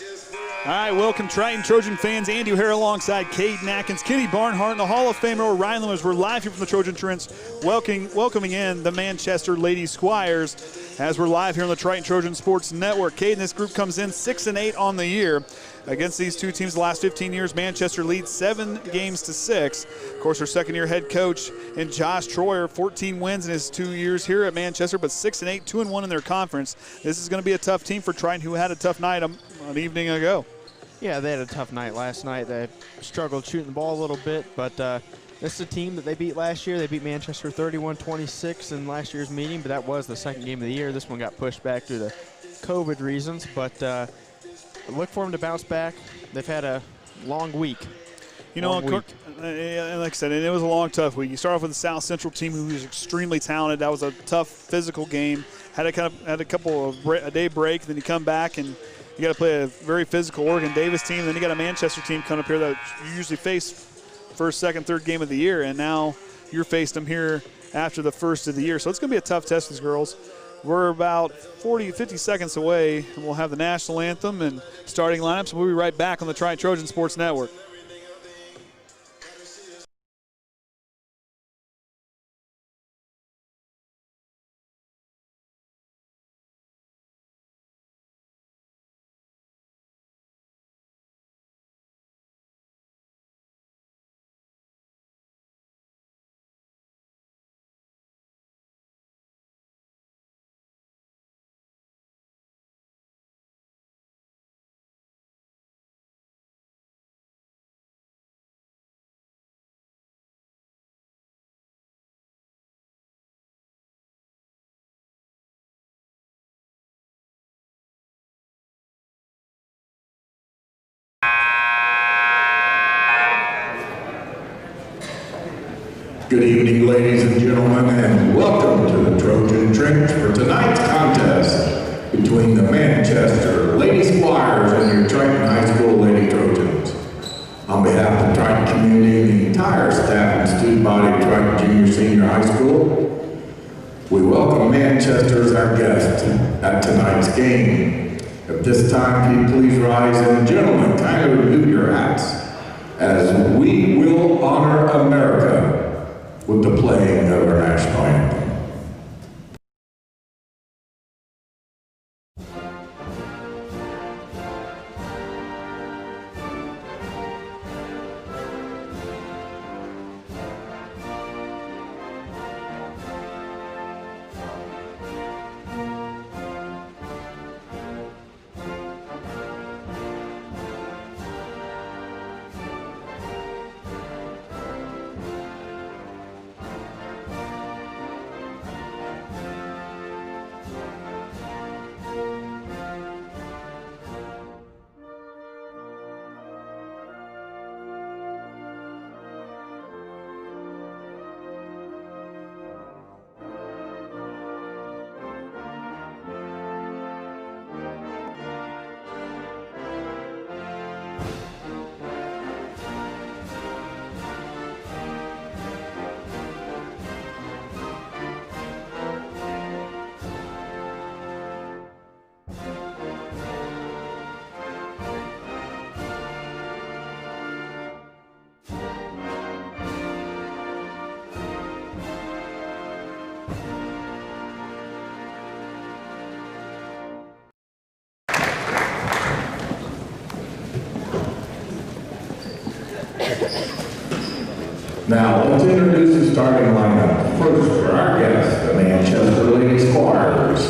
All right, welcome Triton Trojan fans. Andy O'Hara alongside Kinsey Atkins, Kenny Barnhart, and the Hall of Famer Orion Lemler. We're live here from the Trojan Trench, welcoming in the Manchester Lady Squires as we're live here on the Triton Trojan Sports Network. Kaden, this group comes in 6-8 on the year. Against these two teams the last 15 years, Manchester leads 7 games to 6. Of course, our second-year head coach in Josh Troyer, 14 wins in his 2 years here at Manchester, but 6-8, 2-1 in their conference. This is going to be a tough team for Triton, who had a tough night an evening ago. Yeah, they had a tough night last night. They struggled shooting the ball a little bit, but this is a team that they beat last year. They beat Manchester 31-26 in last year's meeting, but that was the second game of the year. This one got pushed back due to COVID reasons, but look for them to bounce back. They've had a long week. You know, like I said, it was a long, tough week. You start off with the South Central team, who was extremely talented. That was a tough physical game. Had a couple of a day break, then you come back and you got to play a very physical Oregon Davis team. Then you got a Manchester team coming up here that you usually face first, second, third game of the year, and now you're faced them here after the first of the year. So it's going to be a tough test for these girls. We're about 50 seconds away, and we'll have the national anthem and starting lineups. We'll be right back on the Triton Trojan Sports Network. Good evening, ladies and gentlemen, and welcome to the Trojan Trench for tonight's contest between the Manchester Lady Squires and your Triton High School Lady Trojans. On behalf of the Triton community and the entire staff and student body of Triton Junior Senior High School, we welcome Manchester as our guest at tonight's game. At this time, can you please rise, and gentlemen, kindly remove your hats as we will honor America with the playing of our national anthem. Now, let's introduce the starting lineup. First, for our guests, the Manchester Lady Squires.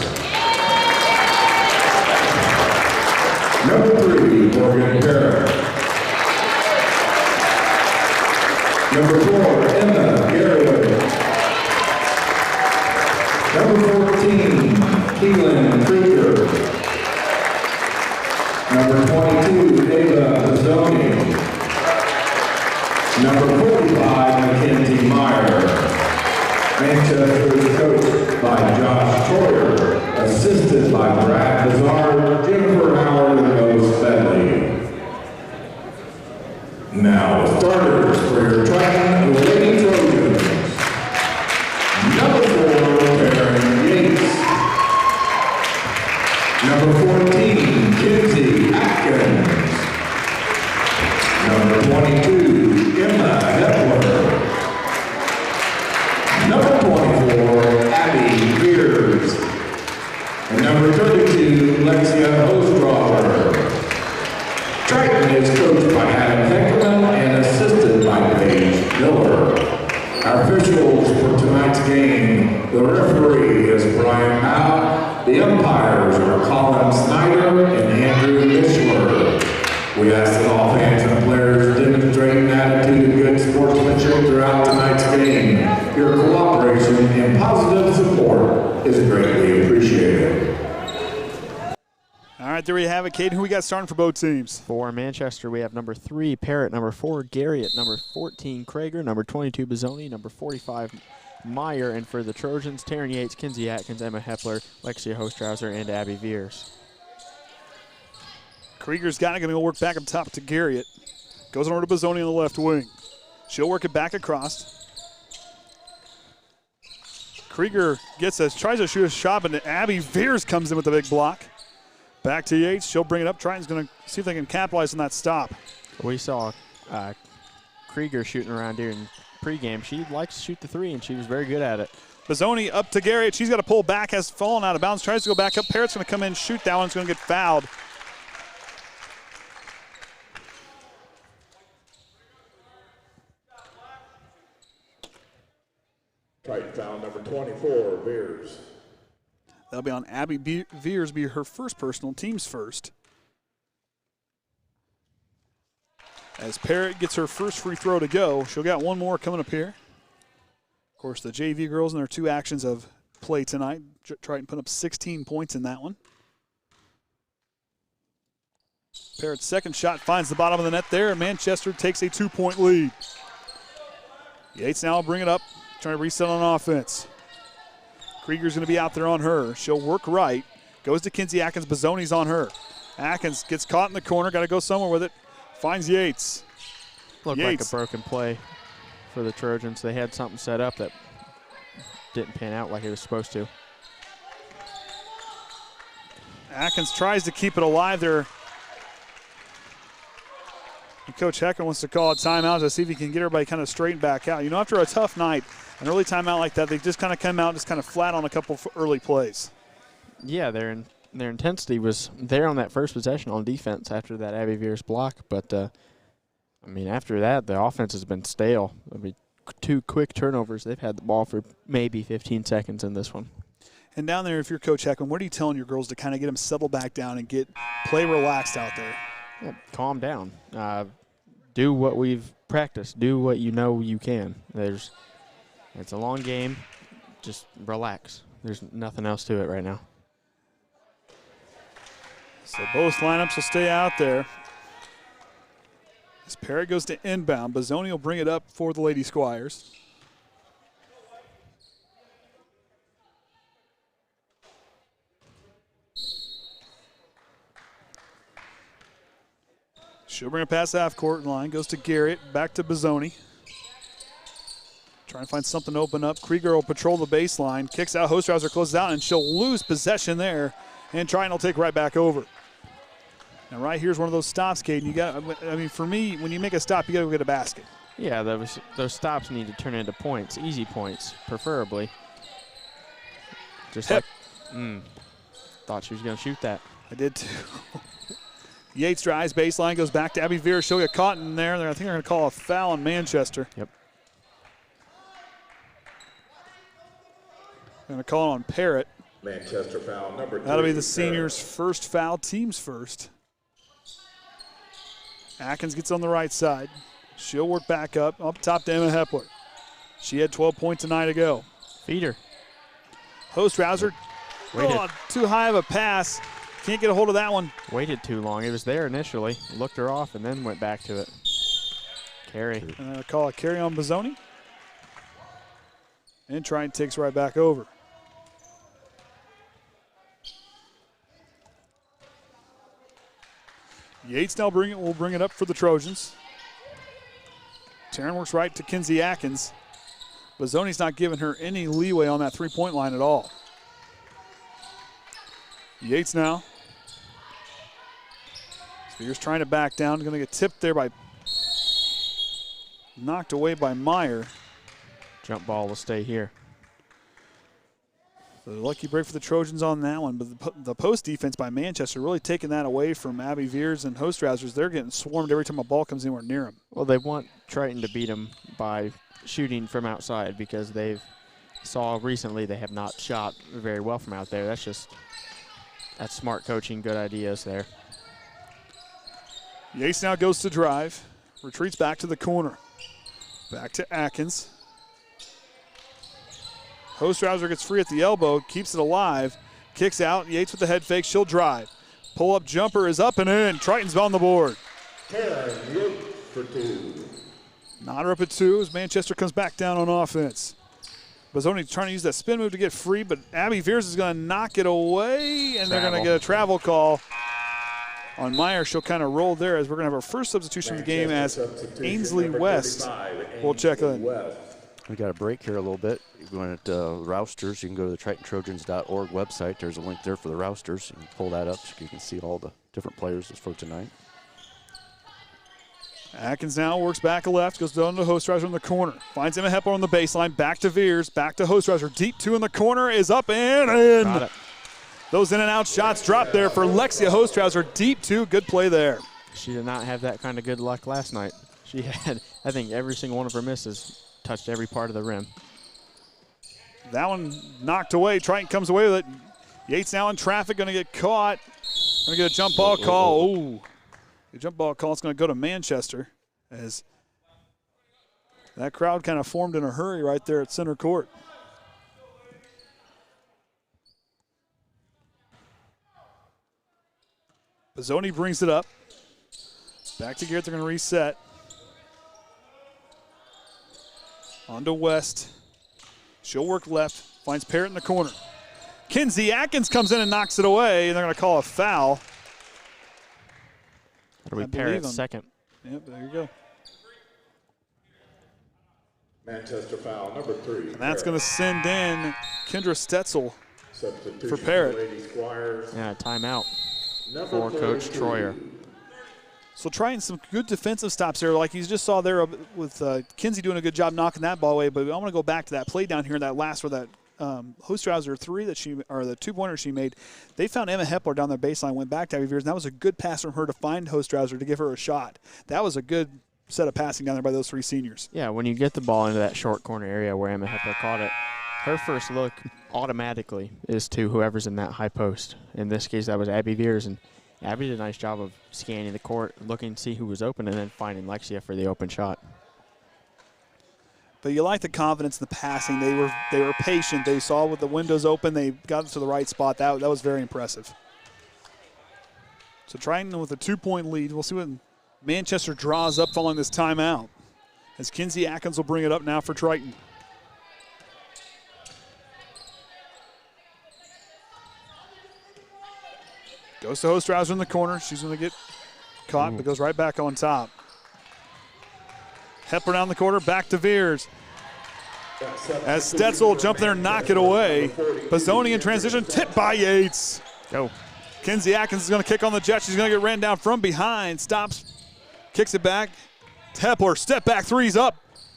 Number 3, Morgan Parrott. Number 4, Emma Garrett. Number 14, Keelan Krieger. Number 22, Ava Pizzoni. Number 45, Mackenzie Meyer. Manchester is coached by Josh Troyer, assisted by Brad Bizarre, Jennifer Howard, and Rose Bentley. Now, the starters for your Triton Lady Trojans. Number 4, Taren Yates. Number 14, Kinsey Atkins. officials for tonight's game. The referee is Brian Mao. The umpires are Colin Snyder and Andrew Mishler. We ask that all fans and players demonstrate an attitude of good sportsmanship throughout tonight's game. Your cooperation and positive support is greatly appreciated. All right, there we have it, Kaden. Who we got starting for both teams? For Manchester, we have number 3, Parrott, number 4, Garriott, number 14, Krager, number 22, Bizzoni, number 45, Meyer, and for the Trojans, Taren Yates, Kinsey Atkins, Emma Hepler, Lexia Hostrawser, and Abbey Viers. Krieger's got it, going to go work back up top to Garriott. Goes on over to Bizzoni on the left wing. She'll work it back across. Krieger tries to shoot a shot, but Abbey Viers comes in with the big block. Back to Yates. She'll bring it up. Triton's going to see if they can capitalize on that stop. We saw Krieger shooting around here in pregame. She likes to shoot the 3, and she was very good at it. Bizzoni up to Garriott. She's got to pull back, has fallen out of bounds. Tries to go back up. Parrott's going to come in, shoot that one. It's going to get fouled. Triton foul number 24, Viers. That'll be on Abbey Viers, be her first personal, team's first. As Parrott gets her first free throw to go, she'll got one more coming up here. Of course, the JV girls in their 2 actions of play tonight. Triton put up 16 points in that one. Parrott's second shot finds the bottom of the net there, and Manchester takes a 2-point lead. Yates now will bring it up, trying to reset on offense. Krieger's going to be out there on her. She'll work right. Goes to Kinsey Atkins. Bizzoni's on her. Atkins gets caught in the corner. Got to go somewhere with it. Finds Yates. Looked like a broken play for the Trojans. They had something set up that didn't pan out like it was supposed to. Atkins tries to keep it alive there. And Coach Heckaman wants to call a timeout to see if he can get everybody kind of straightened back out. You know, after a tough night, an early timeout like that, they just kind of come out just kind of flat on a couple of early plays. Yeah, their intensity was there on that first possession on defense after that Abbey Viers block. But, I mean, after that, the offense has been stale. I mean, 2 quick turnovers. They've had the ball for maybe 15 seconds in this one. And down there, if you're Coach Heckaman, what are you telling your girls to kind of get them settled back down and play relaxed out there? Yeah, calm down. Do what we've practiced. Do what you know you can. It's a long game. Just relax. There's nothing else to it right now. So both lineups will stay out there. As Parrott goes to inbound, Bizzoni will bring it up for the Lady Squires. She'll bring it past the half-court line, goes to Garriott, back to Bizzoni. Trying to find something to open up. Krieger will patrol the baseline, kicks out, Hostrawser closes out, and she'll lose possession there, and Triton will take right back over. Now, right here's one of those stops, Kaden. I mean, for me, when you make a stop, you got to go get a basket. Yeah, those stops need to turn into points, easy points, preferably. Just like, thought she was going to shoot that. I did too. Yates drives baseline, goes back to Abbey Viers. She'll get caught in there. I think they're going to call a foul on Manchester. Yep. Going to call it on Parrott. Manchester foul number 3. That'll be the seniors' first foul, team's first. Atkins gets on the right side. She'll work back up top to Emma Hepler. She had 12 points a night ago. Feed her. Hostrawser, too high of a pass. Can't get a hold of that one. Waited too long. It was there initially. Looked her off and then went back to it. Carry. Call a carry on Bizzoni. And Triton takes right back over. Yates now will bring it up for the Trojans. Taren works right to Kinsey Atkins. Bizzoni's not giving her any leeway on that three-point line at all. Yates now. Spears trying to back down. Going to get tipped there knocked away by Meyer. Jump ball will stay here. So lucky break for the Trojans on that one, but the post defense by Manchester really taking that away from Abbey Viers and Hostrawsers. They're getting swarmed every time a ball comes anywhere near them. Well, they want Triton to beat them by shooting from outside because they've saw recently they have not shot very well from out there. That's smart coaching, good ideas there. Yates now goes to drive, retreats back to the corner. Back to Atkins. Hostrawser gets free at the elbow, keeps it alive, kicks out. Yates with the head fake, she'll drive. Pull-up jumper is up and in. Triton's on the board. Taren Yates for 2. Nodder up at 2 as Manchester comes back down on offense. Bazzoni trying to use that spin move to get free, but Abbey Viers is going to knock it away, and they're going to get a travel call on Meyer. She'll kind of roll there as we're going to have our first substitution of the game as Ainsley West will check in. We got a break here a little bit. You're going at Rousters. You can go to the TritonTrojans.org website. There's a link there for the Rousters. You can pull that up so you can see all the different players for tonight. Atkins now works back left, goes down to Hostrawser in the corner. Finds Emma Hepler on the baseline, back to Viers, back to Hostrawser. Deep 2 in the corner is up and in. Got it. Those in and out shots drop there for Lexia Hostrawser. Deep 2, good play there. She did not have that kind of good luck last night. She had, I think, every single one of her misses touched every part of the rim. That one knocked away. Triton comes away with it. Yates now in traffic, going to get caught. Going to get a jump ball call. Ooh. The jump ball call is going to go to Manchester as that crowd kind of formed in a hurry right there at center court. Bazzoni brings it up. Back to Garrett, they're going to reset. On to West. She'll work left, finds Parrott in the corner. Kinsey Atkins comes in and knocks it away, and they're going to call a foul. That'll be Parrott's second. Yep, there you go. Manchester foul number 3. And that's going to send in Kendra Stetzel for Parrott. Yeah, timeout for Coach Troyer. So trying some good defensive stops there, like you just saw there with Kinsey doing a good job knocking that ball away. But I want to go back to that play down here in that last where that Hostrawser 3 that the 2-pointer she made. They found Emma Hepler down their baseline, went back to Abbey Viers, and that was a good pass from her to find Hostrawser to give her a shot. That was a good set of passing down there by those 3 seniors. Yeah, when you get the ball into that short corner area where Emma Hepler caught it, her first look automatically is to whoever's in that high post. In this case, that was Abbey Viers, and Abbey did a nice job of scanning the court, looking to see who was open, and then finding Lexia for the open shot. But you like the confidence in the passing. They were patient. They saw with the windows open, they got to the right spot. That was very impressive. So Triton with a 2-point lead. We'll see what Manchester draws up following this timeout. As Kinsey Atkins will bring it up now for Triton. Goes to Hostrawser in the corner. She's going to get caught, but goes right back on top. Hepler down the corner, back to Viers. As Stetzel jump there and knock it away. Bazzoni in transition, tipped by Yates. Go. Kinsey Atkins is going to kick on the jet. She's going to get ran down from behind. Stops, kicks it back. Hepler, step back, 3's up.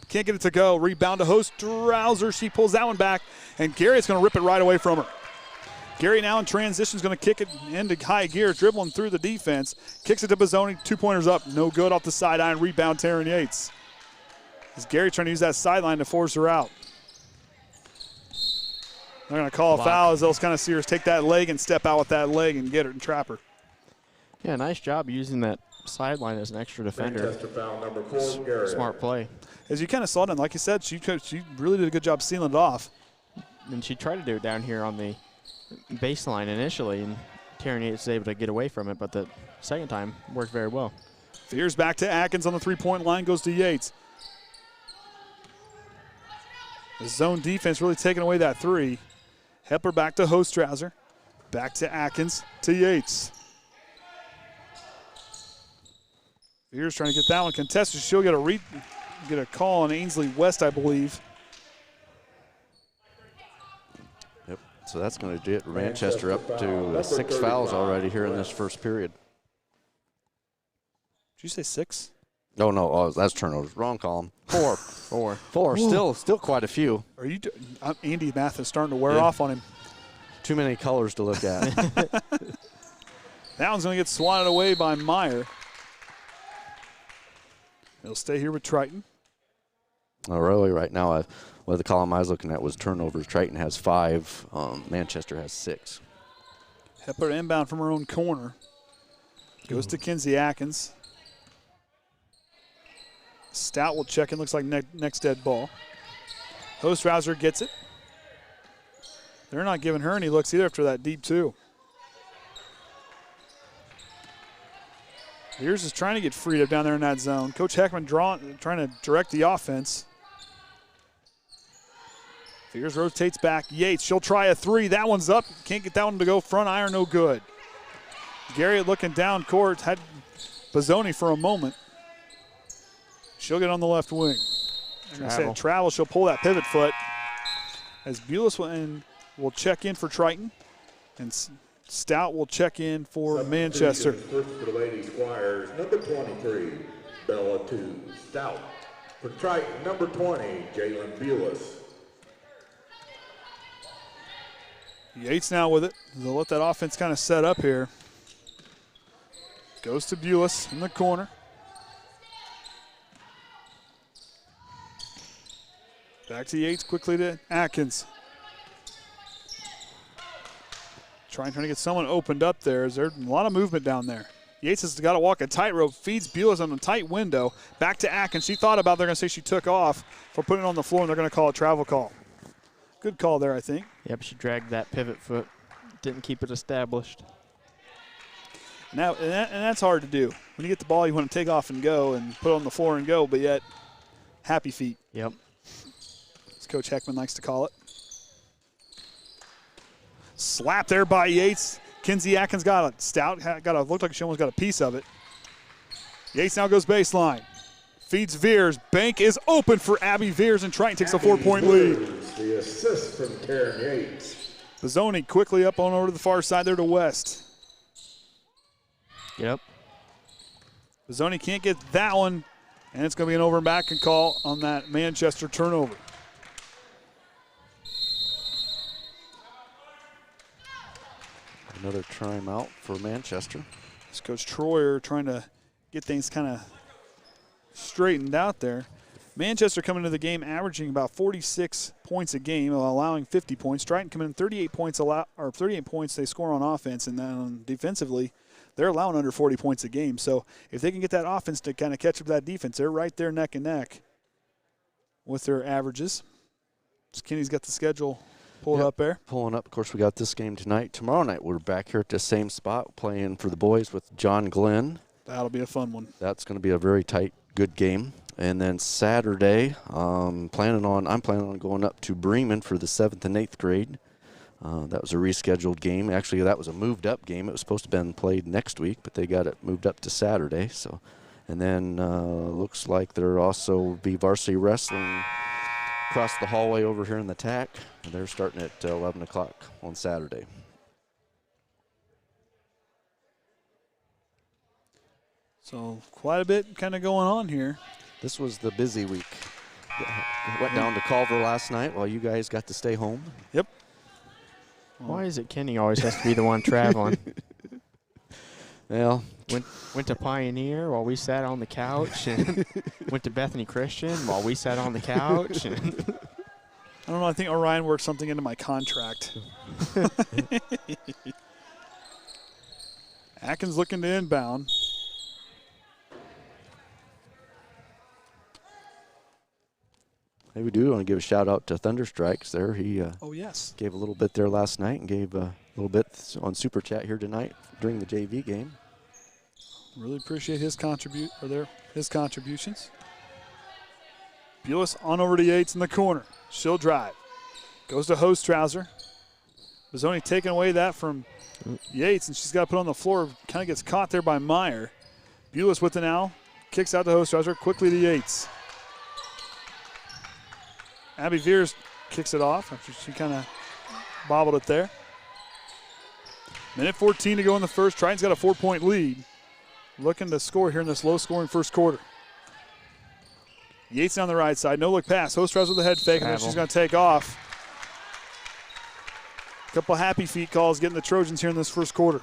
Can't get it to go. Rebound to Hostrawser. She pulls that one back, and Garrett's going to rip it right away from her. Gary now in transition is going to kick it into high gear, dribbling through the defense. Kicks it to Bazzoni, 2-pointers up. No good off the sideline. Rebound, Taren Yates. As Gary trying to use that sideline to force her out. They're going to call a foul as those kind of seers take that leg and step out with that leg and get her and trap her. Yeah, nice job using that sideline as an extra defender. Foul number 4, Gary. Smart play. As you kind of saw it, and like you said, she really did a good job sealing it off. And she tried to do it down here on the baseline initially, and Taren Yates was able to get away from it, but the second time worked very well. Viers back to Atkins on the 3-point line, goes to Yates. The zone defense really taking away that 3. Hepler back to Hostrawser. Back to Atkins to Yates. Viers trying to get that one contested. She'll get a call on Ainsley West, I believe. Yep. So that's going to get Manchester up to 6 fouls already here in this first period. Did you say 6? Oh, no, that's turnovers. Wrong column. 4. 4. Ooh. Still quite a few. Are you? Andy math is starting to wear off on him. Too many colors to look at. That one's going to get swatted away by Meyer. He'll stay here with Triton. Really, right now, the column I was looking at was turnovers. Triton has 5. Manchester has 6. Hepler inbound from her own corner. Goes to Kinsey Atkins. Stout will check in. Looks like next dead ball. Hostrawser gets it. They're not giving her any looks either after that deep two. Viers is trying to get freed up down there in that zone. Coach Heckaman trying to direct the offense. Viers rotates back. Yates, she'll try a 3. That one's up. Can't get that one to go. Front iron, no good. Garriott looking down court. Had Bozzoni for a moment. She'll get on the left wing. Travel. She'll pull that pivot foot. As Bules will check in for Triton. And Stout will check in for Manchester. First for the Lady Squires, number 23, Bella 2, Stout. For Triton, number 20, Jaelyn Bules. Yates now with it. They'll let that offense kind of set up here. Goes to Bules in the corner. Back to Yates, quickly to Atkins. Trying to get someone opened up there. There's a lot of movement down there. Yates has got to walk a tightrope, feeds Bules on a tight window. Back to Atkins. She thought about it. They're going to say she took off for putting it on the floor, and they're going to call a travel call. Good call there, I think. Yep, she dragged that pivot foot. Didn't keep it established. Now, and that's hard to do. When you get the ball, you want to take off and go and put it on the floor and go, but yet happy feet. Yep. As Coach Heckaman likes to call it. Slap there by Yates. Kinsey Atkins got a Stout. Looked like she almost got a piece of it. Yates now goes baseline. Feeds Viers. Bank is open for Abbey Viers, and Triton takes a 4-point lead. The assist from Taren Yates. Bozzoni quickly up on over to the far side there to West. Yep. Bozzoni can't get that one, and it's going to be an over and back call on that Manchester turnover. Another timeout for Manchester. It's Coach Troyer trying to get things kind of straightened out there. Manchester coming into the game averaging about 46 points a game, allowing 50 points. Triton coming in 38 points they score on offense, and then defensively they're allowing under 40 points a game. So if they can get that offense to kind of catch up to that defense, they're right there neck and neck with their averages. Kenny's got the schedule pulled up there. Pulling up. Of course, we got this game tonight. Tomorrow night, we're back here at the same spot playing for the boys with John Glenn. That'll be a fun one. That's going to be a very tight, good game. And then Saturday, I'm planning on going up to Bremen for the 7th and 8th grade. That was a rescheduled game. Actually, that was a moved-up game. It was supposed to have been played next week, but they got it moved up to Saturday. So, and then looks like there also be varsity wrestling across the hallway over here in the TAC. And they're starting at 11 o'clock on Saturday. So quite a bit kind of going on here. This was the busy week. Went down to Culver last night while you guys got to stay home. Yep. Why is it Kenny always has to be the one traveling? Well, went to Pioneer while we sat on the couch, and went to Bethany Christian while we sat on the couch. And I don't know. I think Orion worked something into my contract. Atkins looking to inbound. Hey, we do want to give a shout out to Thunderstrikes there. He yes, gave a little bit there last night and gave a little bit on Super Chat here tonight during the JV game. Really appreciate his contributions. Bules on over to Yates in the corner. She'll drive. Goes to Hostrawser. Bozzoni taking away that from Yates, and she's got to put on the floor. Kind of gets caught there by Meyer. Bules with the now. Kicks out to Hostrawser. Quickly to Yates. Abbey Viers kicks it off after she kind of bobbled it there. Minute 14 to go in the first. Triton's got a 4-point lead. Looking to score here in this low-scoring first quarter. Yates on the right side. No-look pass. Hostrawser with the head fake, and then she's going to take off. Couple happy feet calls getting the Trojans here in this first quarter.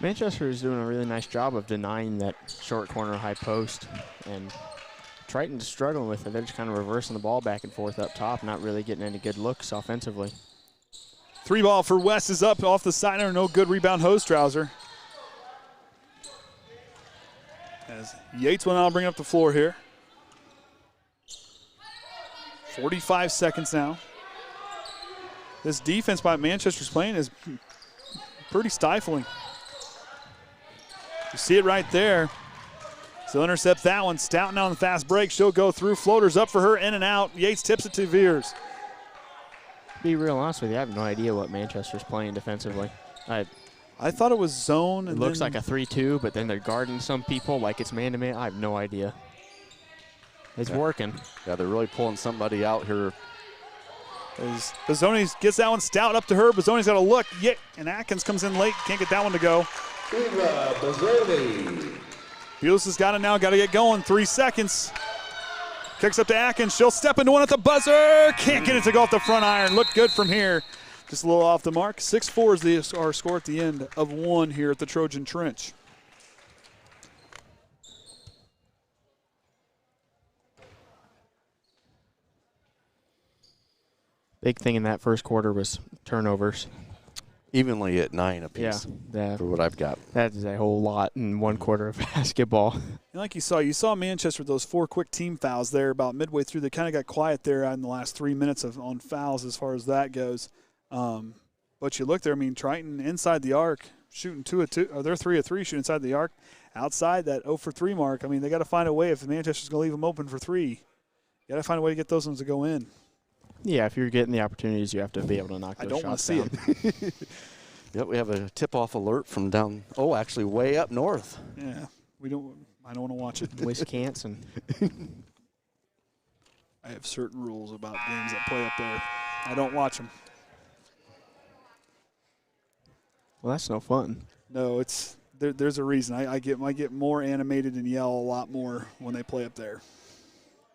Manchester is doing a really nice job of denying that short corner high post, and Triton's struggling with it. They're just kind of reversing the ball back and forth up top, not really getting any good looks offensively. 3 ball for West is up off the side. No good rebound, Hostrawser. As Yates went on, bring up the floor here. 45 seconds now. This defense by Manchester's playing is pretty stifling. You see it right there. So intercept that one. Stoughton on the fast break. She'll go through. Floaters up for her, in and out. Yates tips it to Viers. Be real honest with you, I have no idea what Manchester's playing defensively. I thought it was zone. It looks like a 3-2, but then they're guarding some people like it's man-to-man. I have no idea. It's working. Yeah, they're really pulling somebody out here. As Bazzoni gets that one. Stout up to her. Bazzoni's got a look. Yeah, and Atkins comes in late. Can't get that one to go. Bules has got it now. Got to get going. 3 seconds. Kicks up to Atkins. She'll step into one at the buzzer. Can't get it to go off the front iron. Looked good from here. Just a little off the mark. 6-4 is our score at the end of 1 here at the Trojan Trench. Big thing in that first quarter was turnovers. Evenly at 9 apiece for what I've got. That is a whole lot in 1 quarter of basketball. And like you saw Manchester with those 4 quick team fouls there about midway through. They kind of got quiet there in the last 3 minutes on fouls as far as that goes. But you look there, I mean, Triton inside the arc, shooting 2 of 2, or they're 3 of 3 shooting inside the arc. Outside that 0 for 3 mark, I mean, they got to find a way if Manchester's going to leave them open for 3. You got to find a way to get those ones to go in. Yeah, if you're getting the opportunities, you have to be able to knock those shots down. I don't want to see it. Yep, we have a tip-off alert from down, actually way up north. Yeah, I don't want to watch it. Wisconsin. I have certain rules about games that play up there. I don't watch them. Well, that's no fun. No, there's a reason. I get more animated and yell a lot more when they play up there.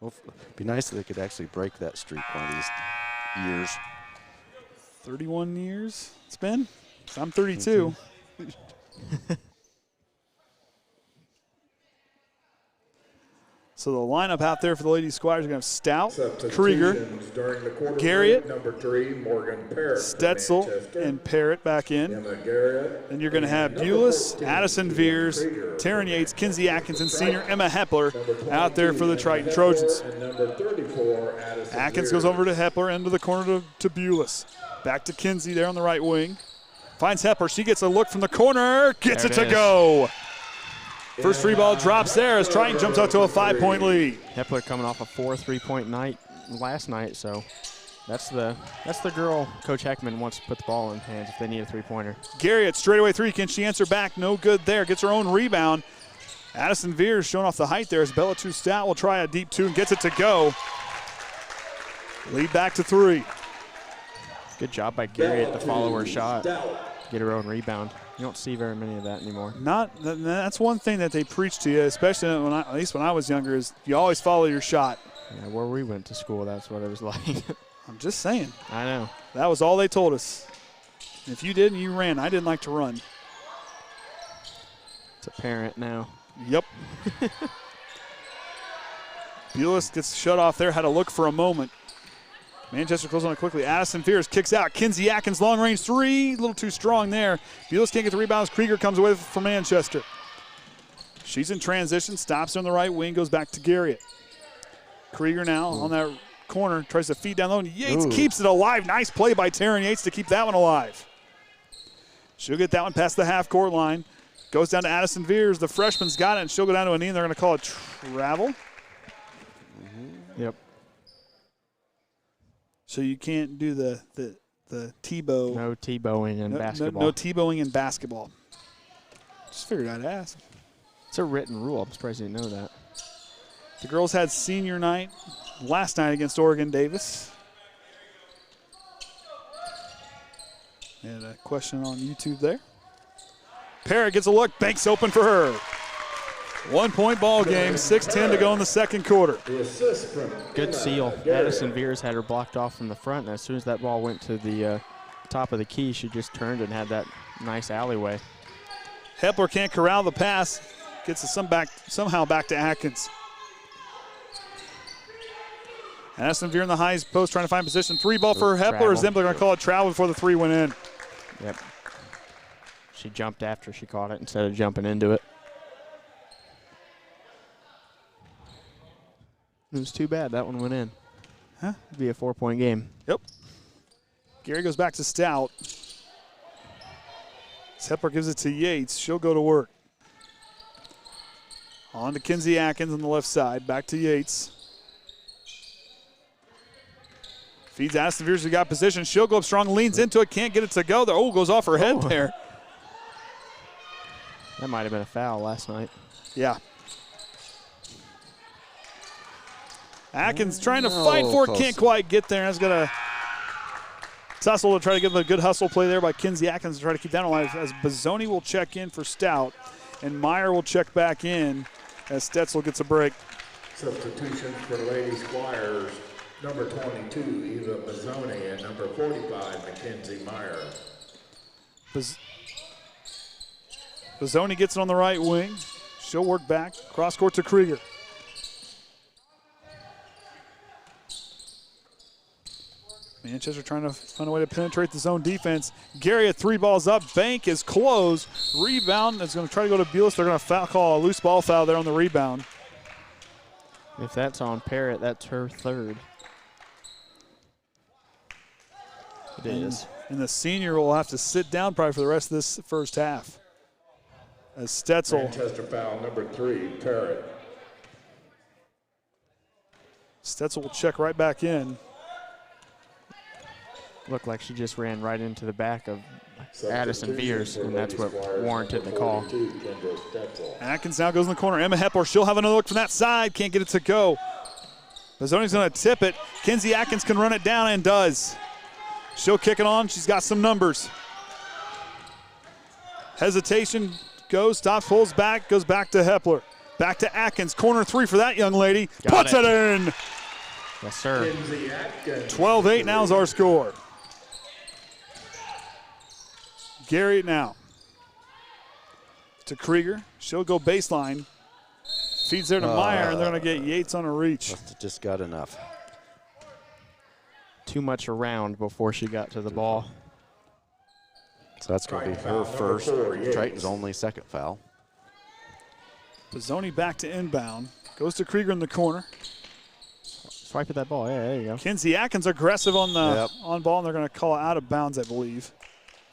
Well, it'd be nice if they could actually break that streak one of these years. 31 years it's been? I'm 32. So the lineup out there for the Lady Squires are going to have Stout, Krieger, Garrett, number 3, Morgan Parrott, Stetzel, and Parrott back in. Then you're going to have Bules, Addyson Viers, Taren Yates, Kinsey Atkins, and senior Emma Hepler out there for the Triton Trojans. Atkins goes over to Hepler, into the corner to Bules. Back to Kinsey there on the right wing. Finds Hepler. She gets a look from the corner. Gets it to go. First 3 ball drops there as Triton jumps out to a 5-point lead. Hepler coming off a 4 3-point night last night, so that's the girl Coach Heckaman wants to put the ball in hands if they need a 3-pointer. Garrett straightaway 3. Can she answer back? No good there. Gets her own rebound. Addyson Viers showing off the height there as Bella Two Stout will try a deep 2 and gets it to go. Lead back to 3. Good job by Garrett to follow her shot, get her own rebound. You don't see very many of that anymore. That's one thing that they preach to you, especially at least when I was younger, is you always follow your shot. Yeah, where we went to school, that's what it was like. I'm just saying. I know. That was all they told us. If you didn't, you ran. I didn't like to run. It's apparent now. Yep. Bules gets shut off there, had a look for a moment. Manchester closes on it quickly. Addyson Viers kicks out. Kinsey Atkins, long range 3. A little too strong there. Bules can't get the rebounds. Krieger comes away for Manchester. She's in transition. Stops her on the right wing. Goes back to Garrett. Krieger now on that corner. Tries to feed down low. And Yates keeps it alive. Nice play by Taren Yates to keep that one alive. She'll get that one past the half-court line. Goes down to Addyson Viers. The freshman's got it, and she'll go down to a knee, and they're going to call it travel. Yep. So you can't do the T-bow. No T-bowing in basketball. No T-bowing in basketball. Just figured I'd ask. It's a written rule. I'm surprised you didn't know that. The girls had senior night last night against Oregon Davis. And a question on YouTube there. Parrott gets a look. Banks open for her. 1-point ball game, 6:10 to go in the second quarter. Good seal. Addyson Viers had her blocked off from the front, and as soon as that ball went to the top of the key, she just turned and had that nice alleyway. Hepler can't corral the pass. Gets it somehow back to Atkins. Addyson Viers in the high post trying to find position. 3-ball for Hepler. They're going to call it travel before the 3 went in. Yep. She jumped after she caught it instead of jumping into it. It was too bad that one went in. Huh? It'd be a 4-point game. Yep. Gary goes back to Stout. Hepler gives it to Yates. She'll go to work. On to Kinsey Atkins on the left side. Back to Yates. Feeds Addyson Viers, who got position. She'll go up strong, leans into it, can't get it to go. Oh, goes off her head there. That might have been a foul last night. Yeah. Atkins trying to fight for it, can't quite get there. That's going to tussle to try to give a good hustle play there by Kinsey Atkins to try to keep that alive. As Bozzoni will check in for Stout, and Meyer will check back in as Stetzel gets a break. Substitutions for Lady Squires. Number 22, Eva Bozzoni, and number 45, Mackenzie Meyer. Bozzoni gets it on the right wing. She'll work back. Cross court to Krieger. Manchester trying to find a way to penetrate the zone defense. Gary at 3 balls up. Bank is closed. Rebound is going to try to go to Bules. They're going to call a loose ball foul there on the rebound. If that's on Parrott, that's her 3rd. It is. And the senior will have to sit down probably for the rest of this first half. As Stetzel. Manchester foul number 3, Parrott. Stetzel will check right back in. Looked like she just ran right into the back of Addyson Viers, and that's what warranted the call. Atkins now goes in the corner. Emma Hepler, she'll have another look from that side. Can't get it to go. Bozzoni's going to tip it. Kinsey Atkins can run it down and does. She'll kick it on. She's got some numbers. Hesitation goes, stops, pulls back, goes back to Hepler. Back to Atkins. Corner 3 for that young lady. Puts it in. Yes, sir. 12-8 now is our score. Gary now to Krieger. She'll go baseline. Feeds there to Meyer, and they're going to get Yates on a reach. Must have just got enough. Too much around before she got to the ball. So that's going to be her first. Triton's only 2nd foul. Bozzoni back to inbound. Goes to Krieger in the corner. Swipe at that ball. Yeah, there you go. Kinsey Atkins aggressive on the on ball, and they're going to call it out of bounds, I believe.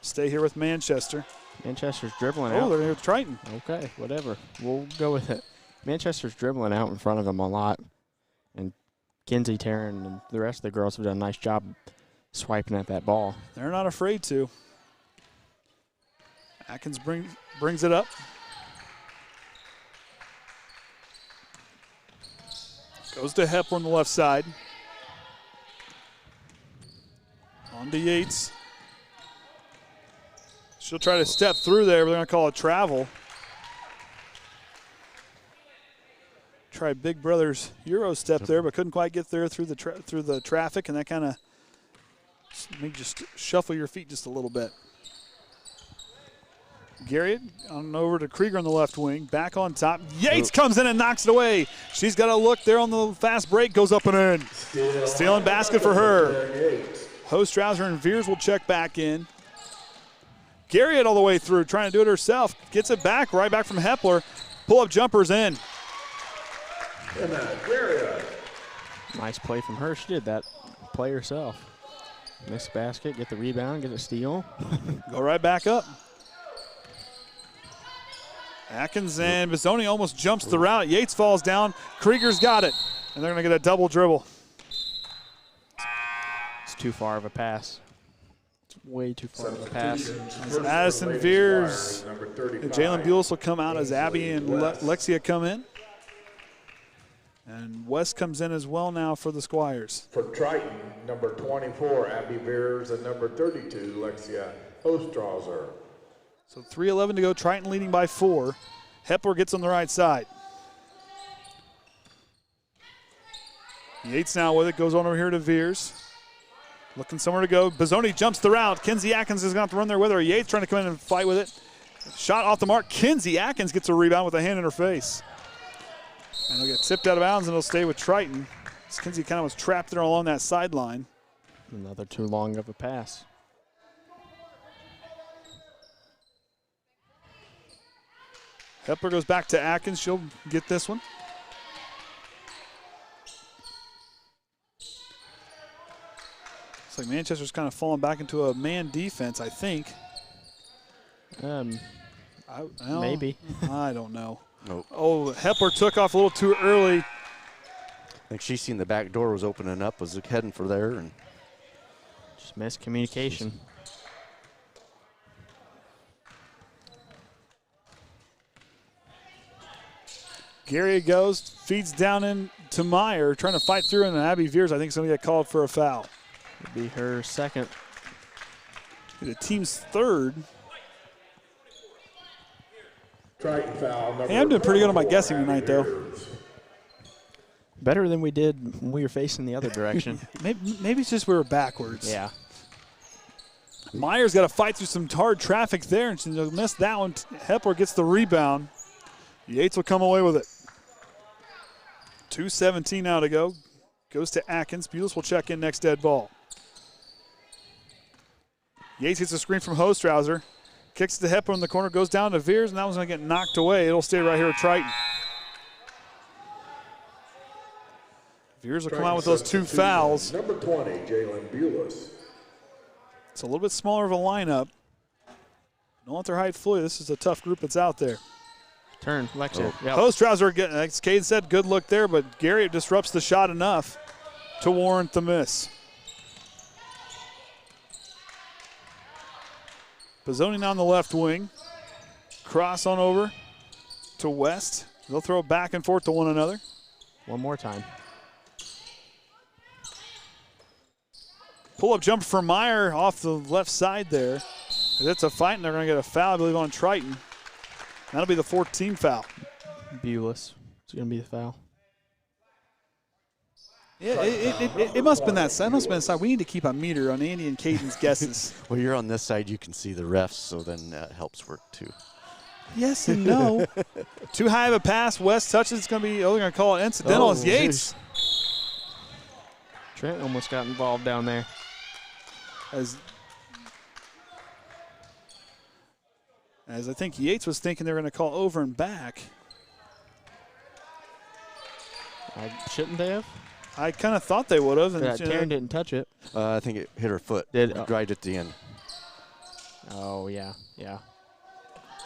Stay here with Manchester. Manchester's dribbling out. Oh, they're here with Triton. Okay, whatever. We'll go with it. Manchester's dribbling out in front of them a lot. And Kinsey, Taren, and the rest of the girls have done a nice job swiping at that ball. They're not afraid to. Atkins brings it up. Goes to Hepler on the left side. On to Yates. She'll try to step through there, but they're going to call it travel. Tried Big Brother's Euro step there, but couldn't quite get there through the traffic, and that kind of made you just shuffle your feet just a little bit. Garriott on over to Krieger on the left wing, back on top. Yates comes in and knocks it away. She's got a look there on the fast break, goes up and in. Stealing basket for her. Hostrawser and Viers will check back in. Garriott all the way through, trying to do it herself. Gets it back, right back from Hepler. Pull-up jumpers in. Nice play from her. She did that play herself. Miss basket, get the rebound, get a steal. Go right back up. Atkins and Bozzoni almost jumps the route. Yates falls down. Krieger's got it. And they're going to get a double dribble. It's too far of a pass. It's way too far of a pass. Addyson Viers and Jaelyn Bules will come out as Abbey and Lexia come in. And West comes in as well now for the Squires. For Triton, number 24, Abbey Viers, and number 32, Lexia Hostrawser. So 3:11 to go. Triton leading by 4. Hepler gets on the right side. Yates now with it, goes on over here to Viers. Looking somewhere to go. Bozzoni jumps the route. Kinsey Atkins is going to have to run there with her. Yates trying to come in and fight with it. Shot off the mark. Kinsey Atkins gets a rebound with a hand in her face. And it'll get tipped out of bounds and it'll stay with Triton. Kinsey kind of was trapped there along that sideline. Another too long of a pass. Hepler goes back to Atkins. She'll get this one. Looks like Manchester's kind of falling back into a man defense, I think. Maybe. I don't know. Nope. Oh, Hepler took off a little too early. I think she seen the back door was opening up, was heading for there, and just miscommunication. Gary goes, feeds down into Meyer, trying to fight through, and Abbey Viers, I think, is going to get called for a foul. It'll be her second. The team's third. Triton foul number. Hey, I'm doing pretty good on my guessing tonight, though. Better than we did when we were facing the other direction. Maybe it's just we were backwards. Yeah. Meyer's got to fight through some hard traffic there, and she'll miss that one. Hepler gets the rebound. Yates will come away with it. 2:17 now to go. Goes to Atkins. Bules will check in next dead ball. Yates gets a screen from Hostrawser. Kicks to Hepler in the corner, goes down to Viers, and that one's going to get knocked away. It'll stay right here with Triton. Viers will come out with those two fouls. Number 20, Jaelyn Bules. It's a little bit smaller of a lineup. Don't let their height fool you. This is a tough group that's out there. Turn, Lexia. Yep. Hostrawser, as Kaden said, good look there, but Gary disrupts the shot enough to warrant the miss. Bozzoni now on the left wing. Cross on over to West. They'll throw it back and forth to one another. One more time. Pull-up jumper for Meyer off the left side there. That's a fight, and they're going to get a foul, I believe, on Triton. That'll be the 14th foul. Bules. It's going to be the foul. Yeah, it must have been that side. It must have been that side. We need to keep a meter on Andy and Caden's guesses. well, you're on this side, you can see the refs, so then it helps work too. Yes and no. Too high of a pass. West touches. It's going to be, they're going to call it incidental. Oh, It's Yates. Trent almost got involved down there. As I think Yates was thinking they were going to call over and back. Shouldn't they have? I kind of thought they would have. Taren didn't touch it. I think it hit her foot right at the end. Oh, yeah, yeah.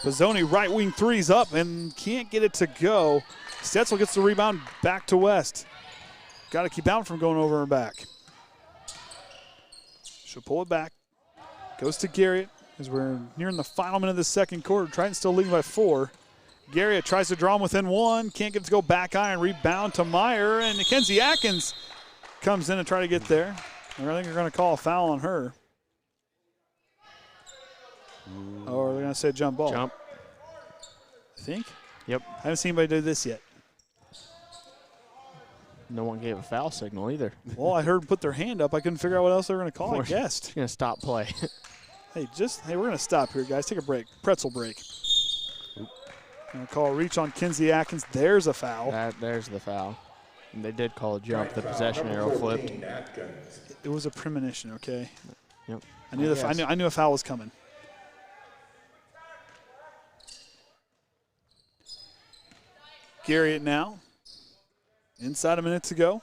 Bozzoni right wing threes up and can't get it to go. Stetzel gets the rebound back to West. Got to keep out from going over and back. She'll pull it back. Goes to Garrett as we're nearing the final minute of the second quarter. Triton still leading by 4. Garrett tries to draw him within 1. Can't get it to go back iron. Rebound to Meyer. And Kinsey Atkins comes in and try to get there. I think they're going to call a foul on her. Or they're going to say jump ball. Jump. I think. Yep. I haven't seen anybody do this yet. No one gave a foul signal either. Well, I heard them put their hand up. I couldn't figure out what else they were going to call. I guessed. Going to stop play. Hey, we're going to stop here, guys. Take a break. Pretzel break. Going to call a reach on Kinsey Atkins. There's a foul. There's the foul. And they did call a jump. The possession arrow flipped. It was a premonition, okay? Yep. I knew a foul was coming. Garrett now. Inside a minute to go.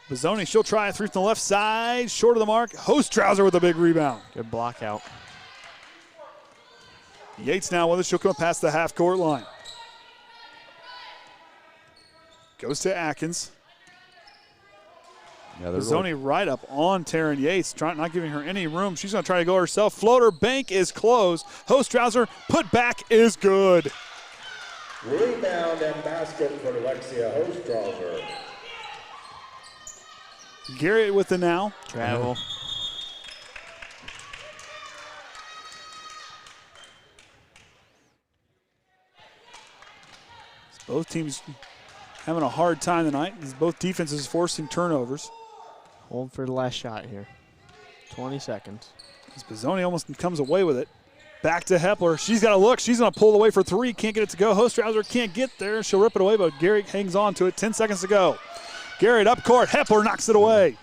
Bozzoni, she'll try a three from the left side. Short of the mark. Hostrawser with a big rebound. Good block out. Yates now with it. She'll come past the half-court line. Goes to Atkins. Yeah, Bozzoni right up on Taren Yates, not giving her any room. She's going to try to go herself. Floater bank is closed. Hostrawser put back is good. Rebound and basket for Lexia Hostrawser. Garrett with the now. Travel. Both teams having a hard time tonight as both defenses forcing turnovers. Hold for the last shot here. 20 seconds. As Bizzoni almost comes away with it. Back to Hepler. She's got to look. She's going to pull away for three. Can't get it to go. Hostrawser can't get there. She'll rip it away, but Garrett hangs on to it. 10 seconds to go. Garrett up court. Hepler knocks it away.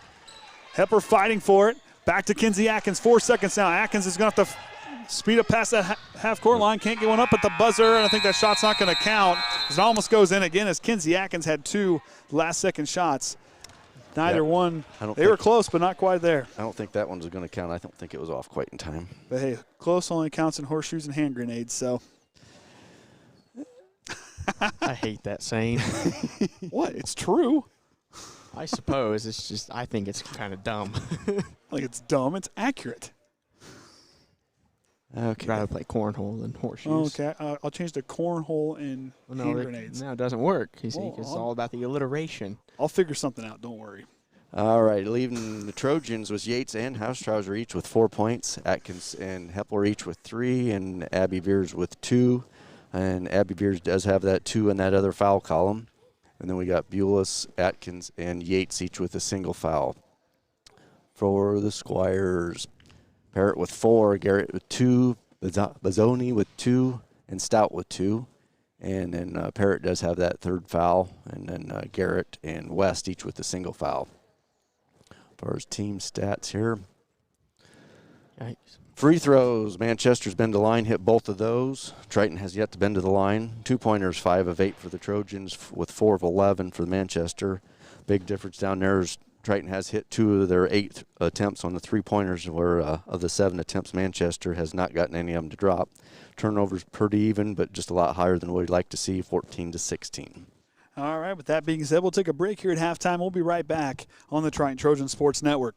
Hepler fighting for it. Back to Kinsey Atkins. 4 seconds now. Atkins is going to have to speed up past that half-court line. Can't get one up at the buzzer, and I think that shot's not going to count. It almost goes in again as Kinsey Atkins had 2 last-second shots. Neither one. They were close, but not quite there. I don't think that one was going to count. I don't think it was off quite in time. But, hey, close only counts in horseshoes and hand grenades, so. I hate that saying. What? It's true. I suppose. It's just, I think it's kind of dumb. Like it's dumb. It's accurate. Okay. I'd rather play cornhole than horseshoes. Okay. I'll change the cornhole and hand grenades. No, it doesn't work. You see, it's all about the alliteration. I'll figure something out. Don't worry. All right. Leaving the Trojans was Yates and Hostrawser each with 4 points. Atkins and Hepler each with 3, and Abbey Viers with 2. And Abbey Viers does have that 2 in that other foul column. And then we got Bules, Atkins, and Yates each with a single foul. For the Squires, Parrott with 4, Garrett with 2, Bizzoni with 2, and Stout with 2. And then Parrott does have that 3rd foul. And then Garrett and West each with a single foul. As far as team stats here. Yikes. Free throws, Manchester's been to the line, hit both of those. Triton has yet to bend to the line. 2-pointers, 5 of 8 for the Trojans with 4 of 11 for the Manchester. Big difference down there is Triton has hit 2 of their 8 attempts on the 3-pointers, where of the 7 attempts, Manchester has not gotten any of them to drop. Turnovers pretty even, but just a lot higher than what we'd like to see, 14-16. All right, with that being said, we'll take a break here at halftime. We'll be right back on the Triton Trojan Sports Network.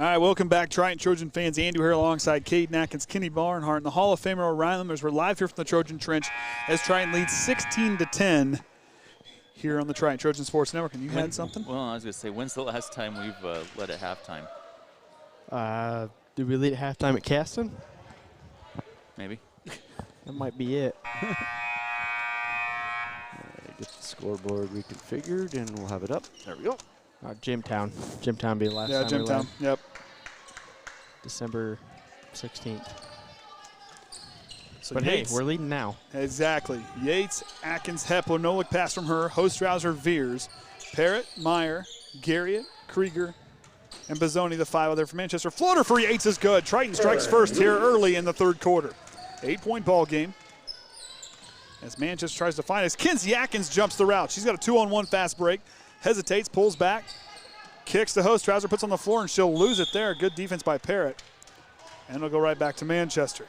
All right, welcome back, Triton Trojan fans. Andy here alongside Kaden Atkins, Kenny Barnhart, and the Hall of Famer Orion Lemler. We're live here from the Trojan Trench as Triton leads 16-10 here on the Triton Trojan Sports Network. And you had something? Well, I was going to say, when's the last time we've led at halftime? Did we lead at halftime at Caston? Maybe. That might be it. Get the scoreboard reconfigured, and we'll have it up. There we go. Jimtown. Jimtown be the last Yeah, time we led. Jimtown. Yep. December 16th. So But Yates, hey, we're leading now. exactly. Yates, Atkins, Hepler, no look pass from her. Hostrawser, Viers, Parrott, Meyer, Garriott, Krieger, and Bazzoni, the 5 there for Manchester. Floater for Yates is good. Triton strikes first here early in the third quarter. 8-point ball game. As Manchester tries to find us, Kinsey Atkins jumps the route. She's got a 2-on-1 fast break. Hesitates, pulls back, kicks to Hostrawser, puts on the floor, and she'll lose it there. Good defense by Parrott. And it'll go right back to Manchester.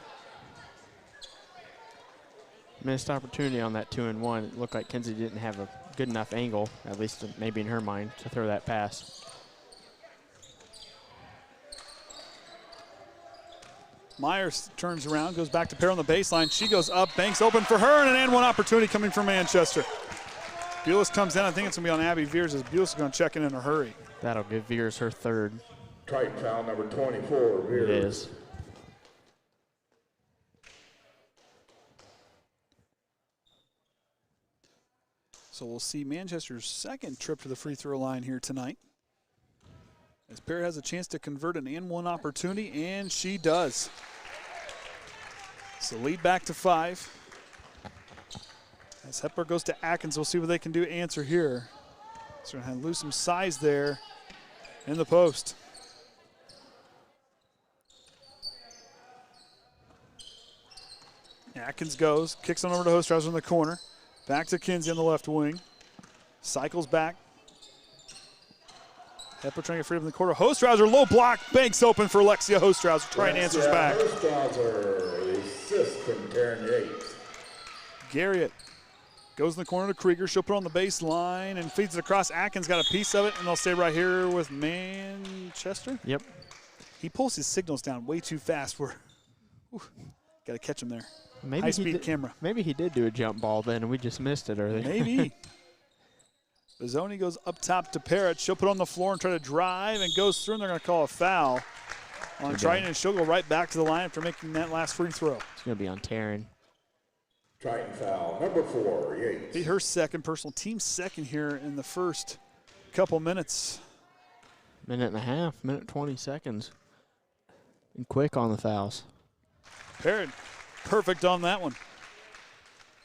Missed opportunity on that 2-and-1. It looked like Kinsey didn't have a good enough angle, at least maybe in her mind, to throw that pass. Myers turns around, goes back to Parrott on the baseline. She goes up, banks open for her, and an and one opportunity coming from Manchester. Bules comes in. I think it's going to be on Abbey Viers as Bules is going to check in a hurry. That'll give Viers her third. Triton foul number 24, Viers. It is. So we'll see Manchester's second trip to the free throw line here tonight. As Parrott has a chance to convert an and one opportunity, and she does. So lead back to 5. As Hepler goes to Atkins, we'll see what they can do to answer here. So we're going to lose some size there in the post. Atkins goes, kicks on over to Hostrawser in the corner. Back to Kinsey on the left wing. Cycles back. Hepler trying to get free from the quarter. Hostrawser, low block, banks open for Lexia Hostrawser. Trying to answers back. Hostrawser, assist from Taren Yates. Garriott goes in the corner to Krieger. She'll put on the baseline and feeds it across. Atkins got a piece of it, and they'll stay right here with Manchester. Yep. He pulls his signals down way too fast. Got to catch him there. Maybe High-speed camera. Maybe he did do a jump ball then, and we just missed it earlier. Maybe. Bazzoni goes up top to Parrott. She'll put on the floor and try to drive and goes through, and they're going to call a foul on Triton, and she'll go right back to the line after making that last free throw. It's going to be on Taren. Triton foul number 4, Yates. Be her second, personal team second here in the first couple minutes. Minute and a half, minute 20 seconds. And quick on the fouls. Parrott, perfect on that one.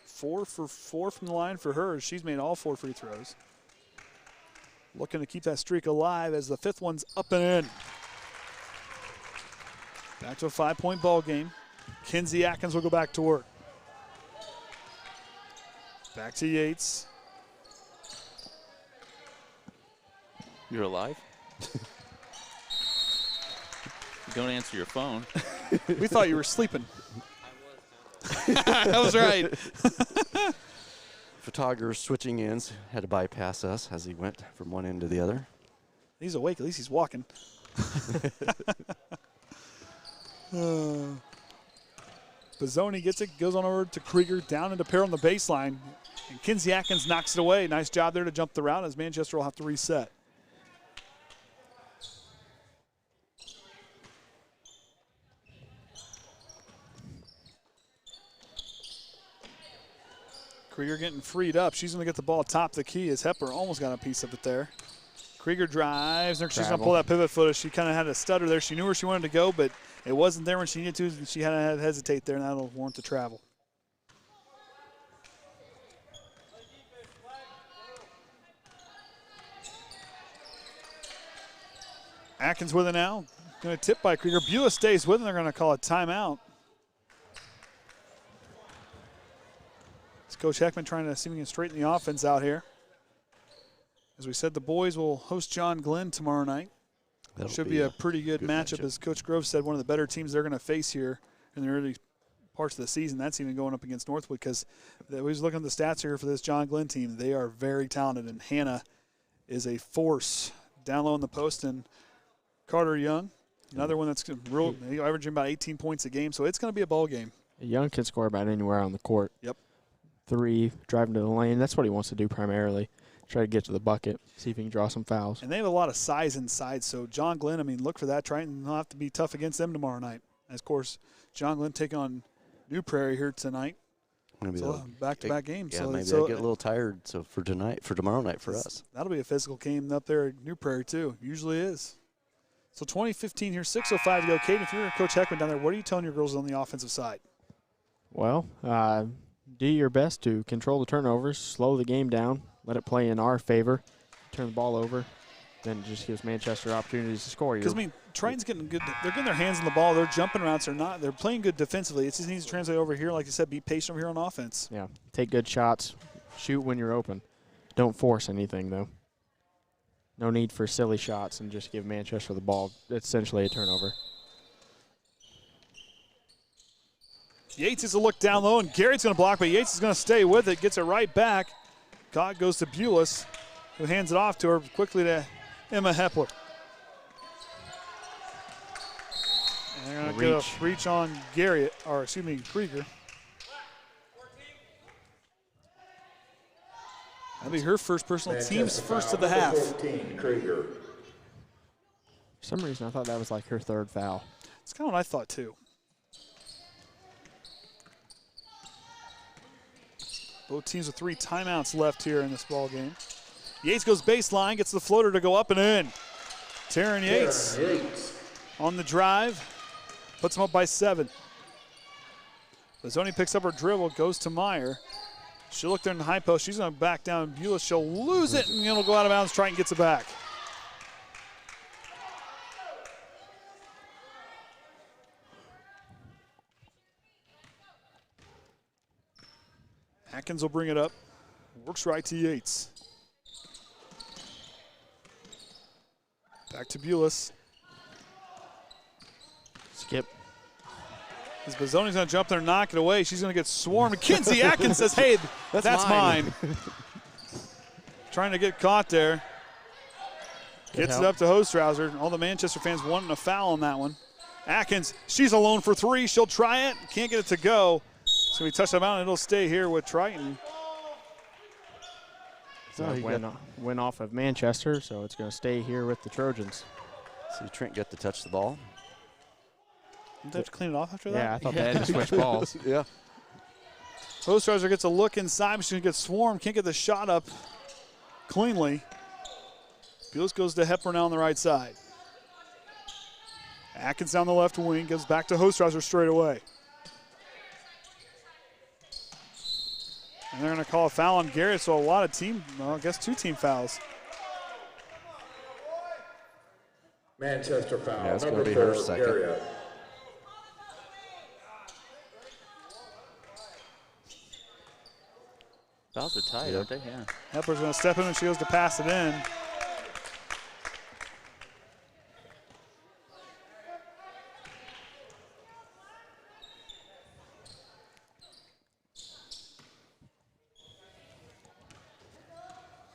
4 for 4 from the line for her. She's made all 4 free throws. Looking to keep that streak alive as the 5th one's up and in. Back to a 5-point ball game. Kinsey Atkins will go back to work. Back to Yates. You're alive? You don't answer your phone. We thought you were sleeping. That was right. Photographer switching ends, had to bypass us as he went from one end to the other. He's awake. At least he's walking. Bazzoni gets it, goes on over to Krieger, down into Parrott on the baseline. And Kinsey Atkins knocks it away. Nice job there to jump the route as Manchester will have to reset. Krieger getting freed up. She's going to get the ball top the key as Hepler almost got a piece of it there. Krieger drives. She's going to pull that pivot foot. She kind of had a stutter there. She knew where she wanted to go, but it wasn't there when she needed to. She had to hesitate there, and that'll warrant the travel. Atkins with it now. Going to tip by Krieger. Bules stays with him. They're going to call a timeout. It's Coach Heckaman trying to see if he can straighten the offense out here. As we said, the boys will host John Glenn tomorrow night. That'll Should be a pretty good matchup. As Coach Groves said, one of the better teams they're going to face here in the early parts of the season. That's even going up against Northwood because we was looking at the stats here for this John Glenn team. They are very talented, and Hannah is a force down low in the post. And Carter Young Another one that's real, averaging about 18 points a game, so it's going to be a ball game. A young can score about anywhere on the court. Yep. 3, driving to the lane. That's what he wants to do primarily. Try to get to the bucket, see if he can draw some fouls. And they have a lot of size inside, so John Glenn, I mean, look for that. Triton will have to be tough against them tomorrow night. And, of course, John Glenn take on New Prairie here tonight. Maybe so back-to-back games. Yeah, so, maybe so I get a little tired. So for tomorrow night for us. That'll be a physical game up there at New Prairie, too. Usually is. So 20-15 here, 6:05 to go. Kaden, if you're Coach Heckaman down there, what are you telling your girls on the offensive side? Well, do your best to control the turnovers, slow the game down, let it play in our favor, turn the ball over, then it just gives Manchester opportunities to score. Because, I mean, Triton's getting good. They're getting their hands on the ball. They're jumping around. So they're playing good defensively. It just needs to translate over here. Like you said, be patient over here on offense. Yeah, take good shots, shoot when you're open. Don't force anything, though. No need for silly shots and just give Manchester the ball. It's essentially a turnover. Yates is a look down low, and Garrett's going to block, but Yates is going to stay with it, gets it right back. Caught goes to Bules, who hands it off to her quickly to Emma Hepler. And they're going to get a reach on Krieger. That'll be her first personal, team's first of the half. 15, Krieger. For some reason, I thought that was like her 3rd foul. That's kind of what I thought, too. Both teams with 3 timeouts left here in this ball game. Yates goes baseline, gets the floater to go up and in. Taren Yates on the drive, puts him up by 7. Bazzoni picks up her dribble, goes to Meyer. She'll look there in the high post. She's going to back down Bules. She'll lose it, and it'll go out of bounds. Triton gets it back. Atkins will bring it up. Works right to Yates. Back to Bules. Skip. As Bazzoni's going to jump there and knock it away. She's going to get swarmed. And Kinsey Atkins says, hey, that's mine. Trying to get caught there. Gets it up to Hostrawser. All the Manchester fans wanting a foul on that one. Atkins, she's alone for 3. She'll try it. Can't get it to go. So we touch them out, and it'll stay here with Triton. So it went off of Manchester, so it's going to stay here with the Trojans. See Trent get to touch the ball. Didn't they have to clean it off after that? Yeah, I thought they had to switch balls. Yeah. Hostrawser gets a look inside, but she's going to get swarmed. Can't get the shot up cleanly. Bules goes to Hepler now on the right side. Atkins down the left wing, goes back to Hostrawser straight away. And they're going to call a foul on Garrett, so a lot of I guess 2 team fouls. Manchester foul. Yeah, it's going number to be her 4, second. Garrett. Fouls are tight, aren't they? Yeah. Hepler's going to step in and she goes to pass it in.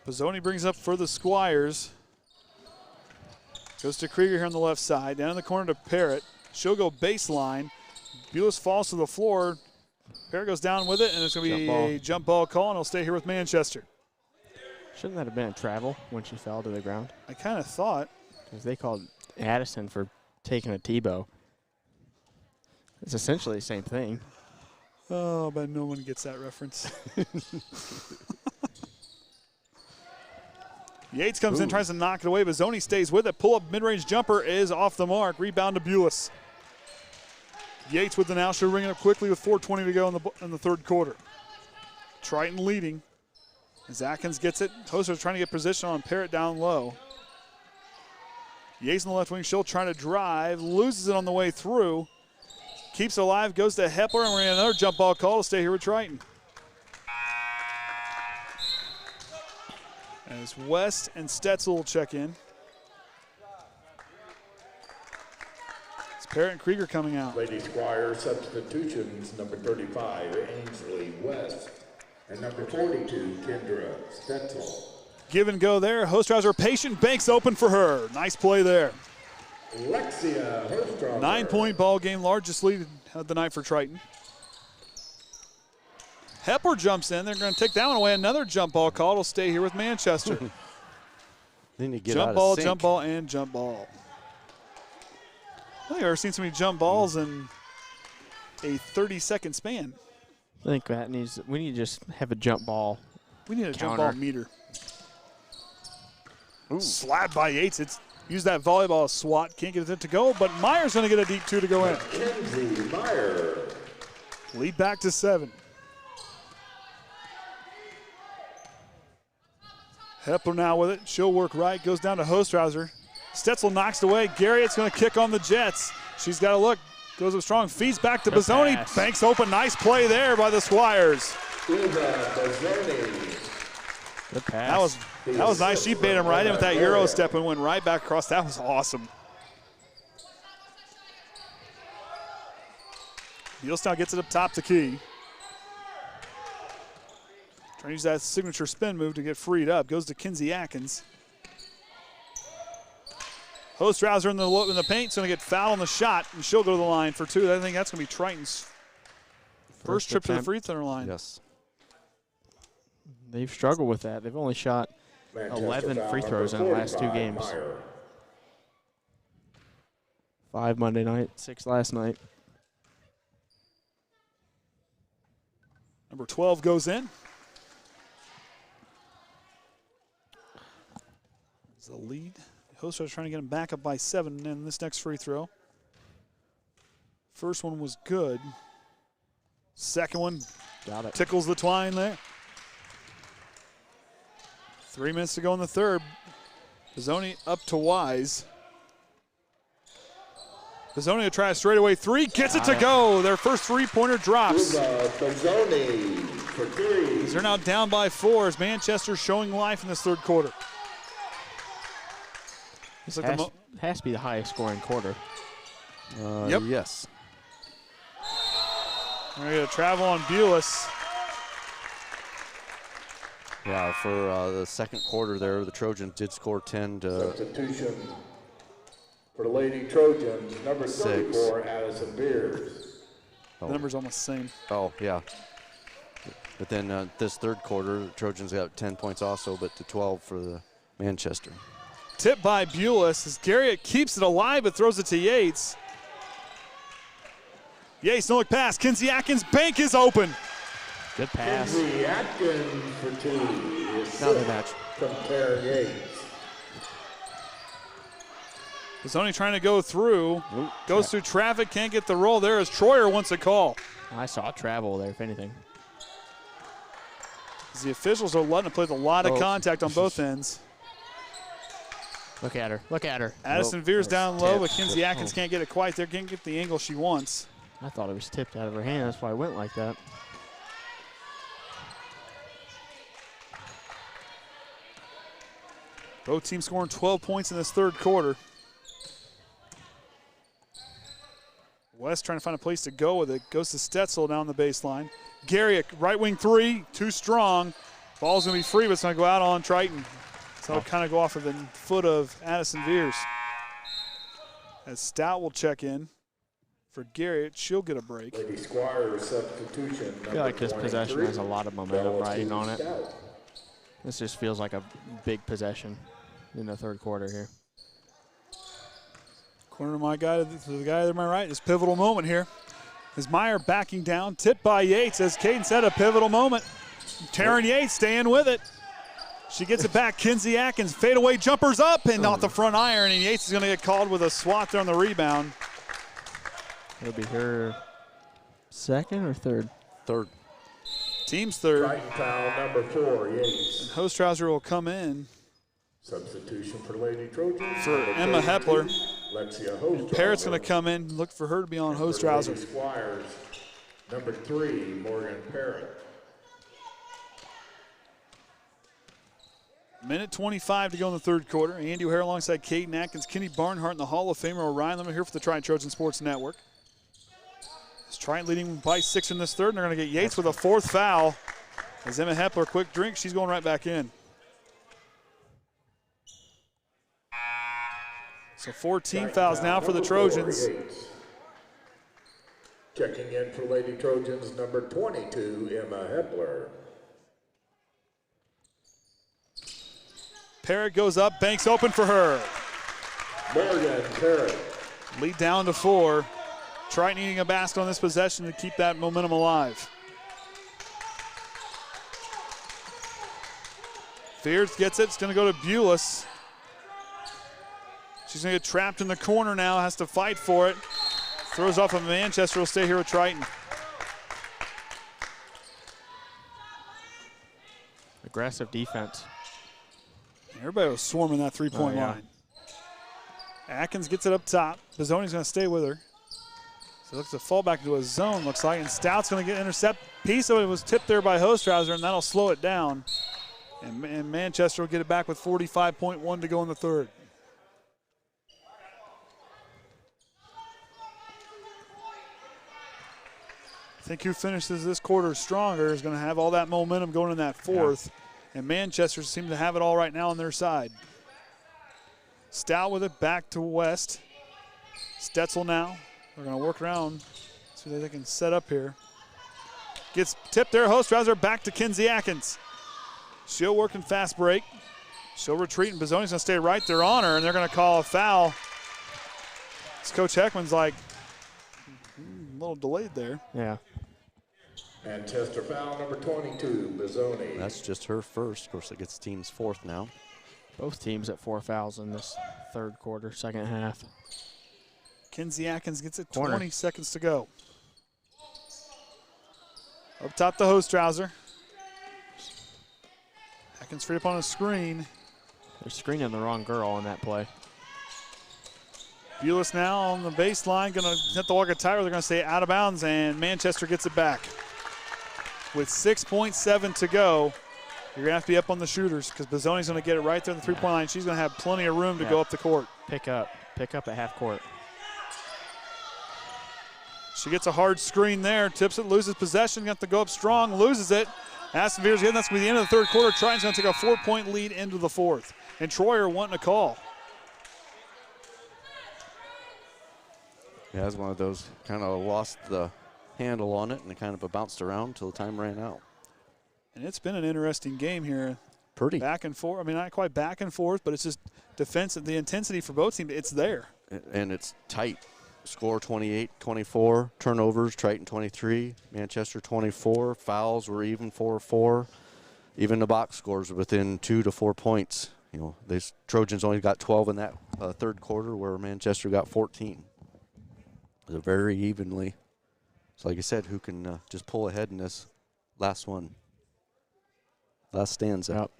Bazzoni brings up for the Squires. Goes to Krieger here on the left side. Down in the corner to Parrott. She'll go baseline. Bules falls to the floor. Parrott goes down with it, and it's going to be a jump ball call, and it'll stay here with Manchester. Shouldn't that have been a travel when she fell to the ground? I kind of thought. Because they called Addyson for taking a Tebow. It's essentially the same thing. Oh, but no one gets that reference. Yates comes in, tries to knock it away, but Bazzoni stays with it. Pull-up mid-range jumper is off the mark. Rebound to Bules. Yates with the now. She'll ring it up quickly with 4:20 to go in the third quarter. Triton leading as Atkins gets it. Hostrawser trying to get position on Parrott down low. Yates on the left wing. She'll try to drive. Loses it on the way through. Keeps it alive. Goes to Hepler, and we're going to get another jump ball call to stay here with Triton. As West and Stetzel will check in. It's Parrott and Krieger coming out. Lady Squire substitutions, number 35, Ainsley West, and number 42, Kendra Stetzel. Give and go there. Hostrawser patient, banks open for her. Nice play there. Lexia Hostrawser. 9-point ball game, largest lead of the night for Triton. Hepler jumps in. They're going to take that one away. Another jump ball call. It'll stay here with Manchester. Then you get jump out ball, of sync. jump ball, and jump ball. I think I've ever seen so many jump balls in a 30-second span. I think we need to just have a jump ball. We need a jump Counter. ball meter. Slap by Yates. It's use that volleyball swat. Can't get it to go, but Meyer's going to get a deep two to go in. Kinsey Meyer. Lead back to 7. Hepler now with it. She'll work right. Goes down to Hostrawser. Stetzel knocks it away. Garriott's going to kick on the Jets. She's got to look. Goes up strong. Feeds back to Good Bozzoni. pass. Banks open. Nice play there by the Squires. Good pass. That was nice. She bait him right in with that Euro step and went right back across. That was awesome. Bules now gets it up top to Key. Trying to use that signature spin move to get freed up. Goes to Kinsey Atkins. Hostrawser in the paint. Is going to get fouled on the shot, and she'll go to the line for 2. I think that's going to be Triton's first trip to the free throw line. Yes. They've struggled with that. They've only shot 11 free throws in the last 2 games. 5 Monday night, 6 last night. Number 12 goes in. It's the lead. Hostrawser trying to get him back up by 7 in this next free throw. First one was good. Second one Got it. tickles the twine there. 3 minutes to go in the third. Bozzoni up to Wise. Bozzoni to try a straightaway 3. Gets it to go. Their first 3-pointer drops. Bozzoni for 3. They're now down by 4 as Manchester showing life in this third quarter. It's like Has to be the highest scoring quarter. Yep. Yes. We're going to travel on Bules. Yeah, for the second quarter there, the Trojans did score 10 to Substitution for the Lady Trojans, number 6. 34, Addyson Viers. The number's almost the same. Oh, yeah. But then this third quarter, the Trojans got 10 points also, but to 12 for the Manchester. Tipped by Bules as Garriott keeps it alive but throws it to Yates. Yates, no look pass. Kinsey Atkins, bank is open. Good pass. Kinsey Atkins for 2. Another match. From Taren Yates. Bozzoni trying to go through. Goes through traffic, can't get the roll there as Troyer wants a call. I saw travel there, if anything. As the officials are letting it play with a lot of contact on both ends. Look at her. Look at her. Addyson Nope. Viers down low, but Tipped. Kinsey Atkins can't get it quite there. Can't get the angle she wants. I thought it was tipped out of her hand. That's why it went like that. Both teams scoring 12 points in this third quarter. West trying to find a place to go with it. Goes to Stetzel down the baseline. Garriott, right wing 3, too strong. Ball's going to be free, but it's going to go out on Triton. So it'll kind of go off of the foot of Addyson Viers. As Stout will check in for Garriott, she'll get a break. Lady Squires substitution. I feel like this possession has a lot of momentum riding on it. This just feels like a big possession in the third quarter here. Corner to my guy, to the guy to my right, this pivotal moment here. Is Meyer backing down, tipped by Yates, as Kaden said, a pivotal moment. Taren Yates staying with it. She gets it back. Kinsey Atkins, fadeaway jumpers up and off the front iron, and Yates is going to get called with a swat there on the rebound. It'll be her second or third? Third. Team's third. Triton foul number 4, Yates. Hostrawser will come in Substitution for Lady Trojans. for Emma Hepler. Lexia Hostrawser. Parrott's going to come in, look for her to be on Hostrawser. Lady Squires, number 3, Morgan Parrott. Minute 25 to go in the third quarter. Andy O'Hare alongside Kaden Atkins, Kenny Barnhart, and the Hall of Famer Orion Lemler here for the Triton Trojan Sports Network. It's Triton leading by 6 in this third, and they're going to get Yates with a 4th foul. As Emma Hepler, quick drink, she's going right back in. So 14 fouls now for the Trojans. Checking in for Lady Trojans, number 22, Emma Hepler. Parrott goes up, banks open for her. Morgan Parrott. Lead down to 4. Triton needing a basket on this possession to keep that momentum alive. Viers gets it, it's gonna go to Bules. She's gonna get trapped in the corner now, has to fight for it. Throws off of Manchester, will stay here with Triton. Aggressive defense. Everybody was swarming that three-point line. Atkins gets it up top. Bizzoni's gonna stay with her. So it looks to fall back into a zone, looks like, and Stout's gonna get intercept. Piece of it was tipped there by Hostrawser, and that'll slow it down. And Manchester will get it back with 45.1 to go in the third. I think who finishes this quarter stronger is going to have all that momentum going in that fourth. Yeah. And Manchester seems to have it all right now on their side. Stout with it back to West. Stetzel now. They're going to work around so that they can set up here. Gets tipped there. Hostrawser back to Kinsey Atkins. She'll work in fast break. She'll retreat, and Bizzoni's going to stay right there on her, and they're going to call a foul. This Coach Heckaman's like a little delayed there. Yeah. Manchester foul number 22, Bizzoni. That's just her first. Of course, it gets team's fourth now. Both teams at 4 fouls in this third quarter, second half. Kinsey Atkins gets it, Corner. 20 seconds to go. Up top to Hostrawser. Atkins free up on a screen. They're screening the wrong girl on that play. Bules now on the baseline, going to hit the McIntyre. They're going to say out of bounds, and Manchester gets it back. With 6.7 to go, you're going to have to be up on the shooters because Bizzoni's going to get it right there on the three-point line. She's going to have plenty of room to go up the court. Pick up at half court. She gets a hard screen there, tips it, loses possession, got to go up strong, loses it. Addyson Viers again, that's going to be the end of the third quarter. Triton's going to take a 4-point lead into the fourth. And Troyer wanting a call. Yeah, it was one of those, kind of lost the handle on it and it kind of bounced around until the time ran out. And it's been an interesting game here. Pretty. Back and forth. I mean, not quite back and forth, but it's just defensive. The intensity for both teams, it's there. And it's tight. Score 28-24, turnovers, Triton 23, Manchester 24, fouls were even 4-4. Even the box scores were within 2 to 4 points. You know, these Trojans only got 12 in that third quarter, where Manchester got 14. It was very evenly. So like I said, who can just pull ahead in this last one? Last stanza. Yep.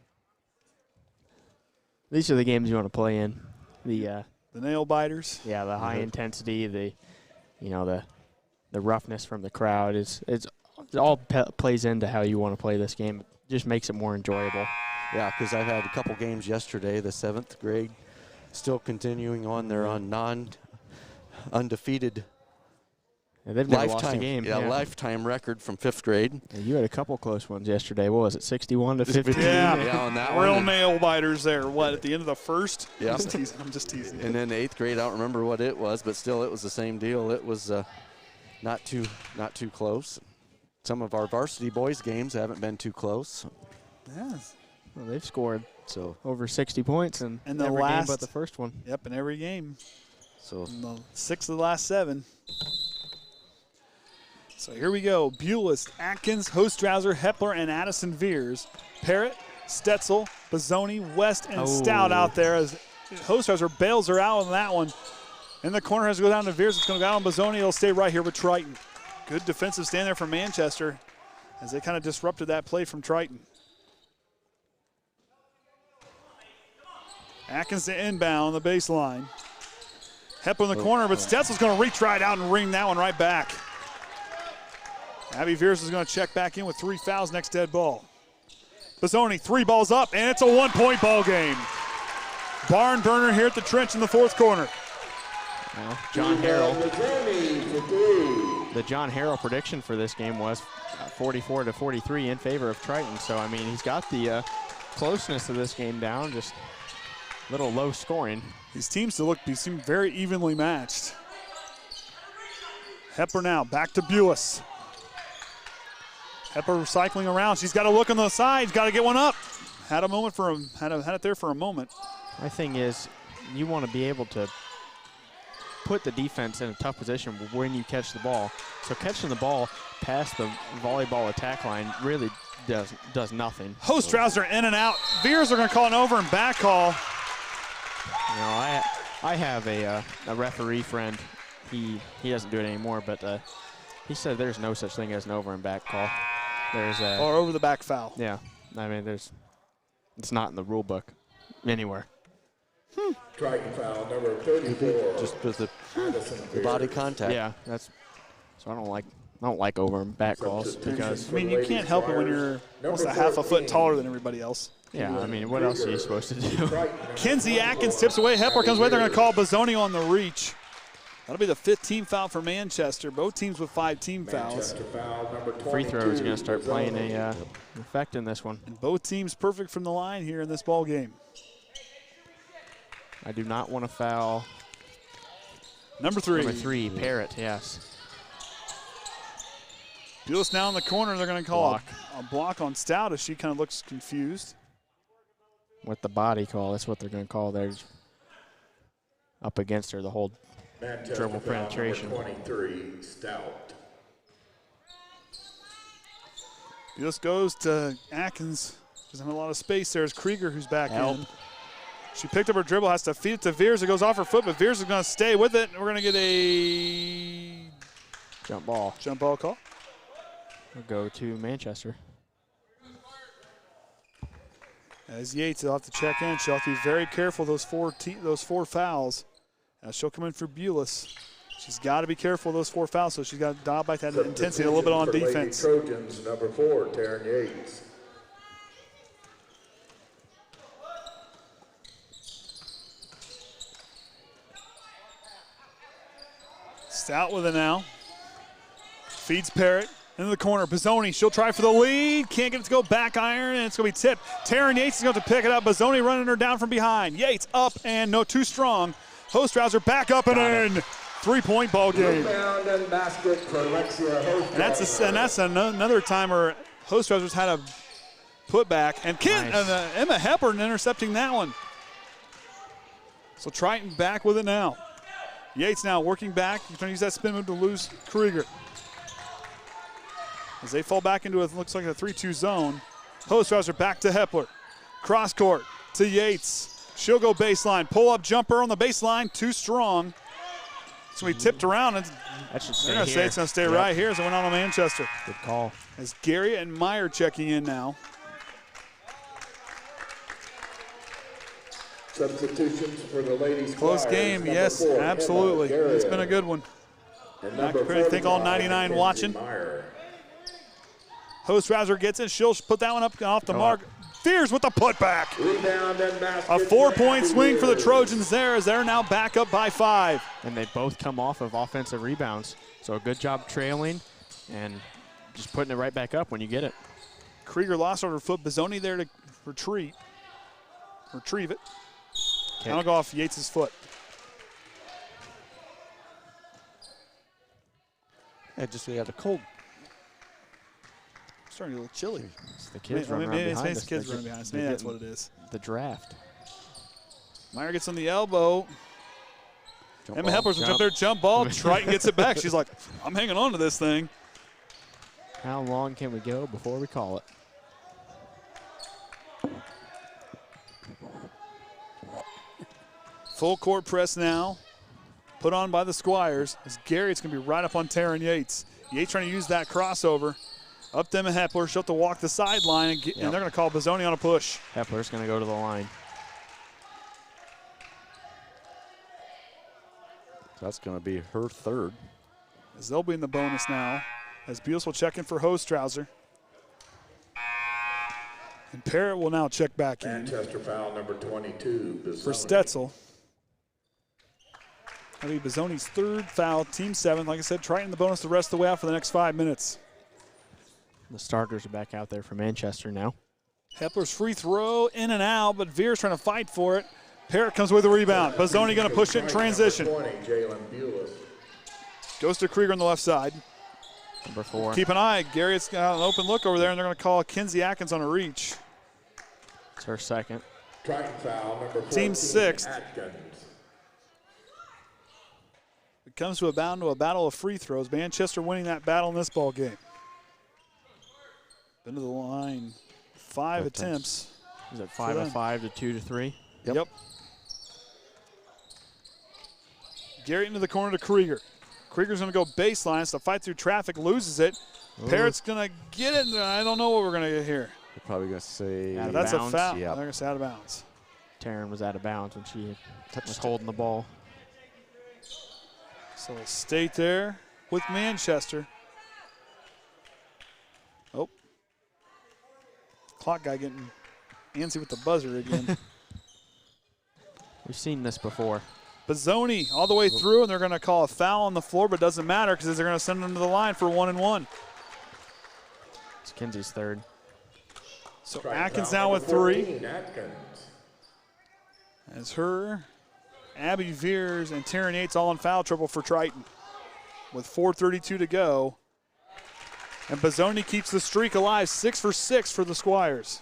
These are the games you want to play in. The nail biters. Yeah, the high intensity, the roughness from the crowd it all plays into how you want to play this game. It just makes it more enjoyable. Yeah, because I've had a couple games yesterday. The 7th grade still continuing on their undefeated they've never lost a game. Yeah, lifetime record from 5th grade. Yeah, you had a couple close ones yesterday. What was it, 61 to 15? Yeah, on that real one. nail biters there. What, at the end of the first? Yeah. I'm just teasing. And then the 8th grade, I don't remember what it was, but still it was the same deal. It was not too close. Some of our varsity boys games haven't been too close. Yes. Well, they've scored over 60 points in the every last, game but the first one. Yep, in every game. So in the 6 of the last 7. So here we go. Bules, Atkins, Hostrawser, Hepler, and Addyson Viers. Parrott, Stetzel, Bizzoni, West, and Stout out there as Hostrawser bails her out on that one. In the corner has to go down to Viers. It's going to go out on Bizzoni. It'll stay right here with Triton. Good defensive stand there from Manchester as they kind of disrupted that play from Triton. Atkins to inbound on the baseline. Hepler in the corner, but Stetzel's going to reach right out and ring that one right back. Abbey Viers is going to check back in with 3 fouls next dead ball. Bizzoni, 3 balls up, and it's a 1-point ball game. Barn burner here at the trench in the 4th corner. Well, the John Harrell prediction for this game was 44 to 43 in favor of Triton. So, I mean, he's got the closeness of this game down. Just little low scoring. These teams seem very evenly matched. Hepler now back to Bules. Hepler cycling around. She's got to look on the sides. Got to get one up. Had it there for a moment. My thing is, you want to be able to put the defense in a tough position when you catch the ball. So catching the ball past the volleyball attack line really does nothing. Hostrawser in and out. Viers are going to call an over and back call. You know, I have a referee friend. He doesn't do it anymore, but he said there's no such thing as an over and back call. There's or over the back foul. Yeah, I mean it's not in the rule book anywhere. Triton foul number 34. Just with the body contact. Yeah, that's so I don't like over and back calls because I mean you can't help it when you're almost a half a foot taller than everybody else. Yeah, I mean what else are you supposed to do? Kinsey Atkins tips away. Hepler comes away. They're going to call Bozzoni on the reach. That'll be the 5th team foul for Manchester. Both teams with 5 team fouls. Free throws are going to start playing a effect in this one. And both teams perfect from the line here in this ball game. I do not want to foul. Number 3, Parrott, yes. Bules now in the corner. They're going to call a block on Stout as she kind of looks confused. With the body call, that's what they're going to call there. Up against her the whole dribble penetration. 23, Stout. Bules goes to Atkins. Doesn't have a lot of space there. It's Krieger who's back in. She picked up her dribble, has to feed it to Viers. It goes off her foot, but Viers is going to stay with it. We're going to get a jump ball call. We'll go to Manchester. As Yates will have to check in. She'll have to be very careful those four fouls. As she'll come in for Bules. She's got to be careful of those 4 fouls, so she's got to dial back that intensity a little bit on defense. Trojans, number 4, Taren Yates. Stout with it now. Feeds Parrott into the corner. Bozzoni, she'll try for the lead. Can't get it to go back iron, and it's going to be tipped. Taren Yates is going to have to pick it up. Bozzoni running her down from behind. Yates up and no, too strong. Hostrawser back up and in. 3-point ball game. And basket for Lexia Hostrawser. And that's another time where Hostrawser's had a putback. And Emma Hepler intercepting that one. So Triton back with it now. Yates now working back. He's trying to use that spin move to lose Krieger. As they fall back into it, looks like a 3-2 zone. Hostrawser back to Hepler. Cross court to Yates. She'll go baseline. Pull-up jumper on the baseline. Too strong. So we tipped around. And that should stay here. Say it's going to stay right here as it went on to Manchester. Good call. As Gary and Meyer checking in now. Substitutions for the ladies. Close game, yes, absolutely. It's been a good one. Not compared to think all 99 watching. Hostrawser gets it. She'll put that one up off the mark. Viers with the putback. A 4-point swing for the Trojans there as they're now back up by 5. And they both come off of offensive rebounds. So a good job trailing and just putting it right back up when you get it. Krieger lost on her foot. Bozzoni there to retrieve it. That'll go off Yates' foot. Yeah, just we had a cold. Starting to get a little chilly. It's the kids running behind us. It's the kids running behind us. Maybe that's what it is. The draft. Meyer gets on the elbow. Emma Hepler's up there, jump ball. Triton gets it back. She's like, I'm hanging on to this thing. How long can we go before we call it? Full court press now. Put on by the Squires. As Gary, it's going to be right up on Taren Yates. Yates trying to use that crossover. Up to Emma Hepler. She'll have to walk the sideline, and they're going to call Bozzoni on a push. Hepler's going to go to the line. That's going to be her 3rd. As they'll be in the bonus now. As Bules will check in for Hostrawser. And Parrott will now check back in. Manchester foul number 22. For Stetzel. That'll be Bozzoni's 3rd foul, team 7th. Like I said, Triton the bonus the rest of the way out for the next 5 minutes. The starters are back out there for Manchester now. Hepler's free throw in and out, but Viers trying to fight for it. Parrott comes with a rebound. Bazzoni going to push it in transition. 20, Jaelyn Bules. Goes to Krieger on the left side. Number 4. Keep an eye. Garrett's got an open look over there, and they're going to call Kinsey Atkins on a reach. It's her second. Triton foul, number 14, Team sixth. Atkins. It comes to a battle of free throws. Manchester winning that battle in this ball game. Been to the line 5 attempts. Is it 5 of 5 to 2 to 3? Yep. Garrett into the corner to Krieger. Krieger's going to go baseline. It's the fight through traffic, loses it. Ooh. Parrott's going to get it. I don't know what we're going to get here. They're probably going to say Out of That's bounds. a foul. Yep. They're going to say out of bounds. Taren was out of bounds when she was holding the ball. So we'll stay there with Manchester. Oh. Clock guy getting antsy with the buzzer again. We've seen this before. Bazzoni all the way through, and they're going to call a foul on the floor, but it doesn't matter because they're going to send them to the line for 1-and-1. It's Kinsey's third. So Triton Atkins foul, now with number 3. 14, Atkins. As her, Abbey Viers, and Taren Yates all in foul trouble for Triton with 4:32 to go. And Bazzoni keeps the streak alive, 6 for 6 for the Squires.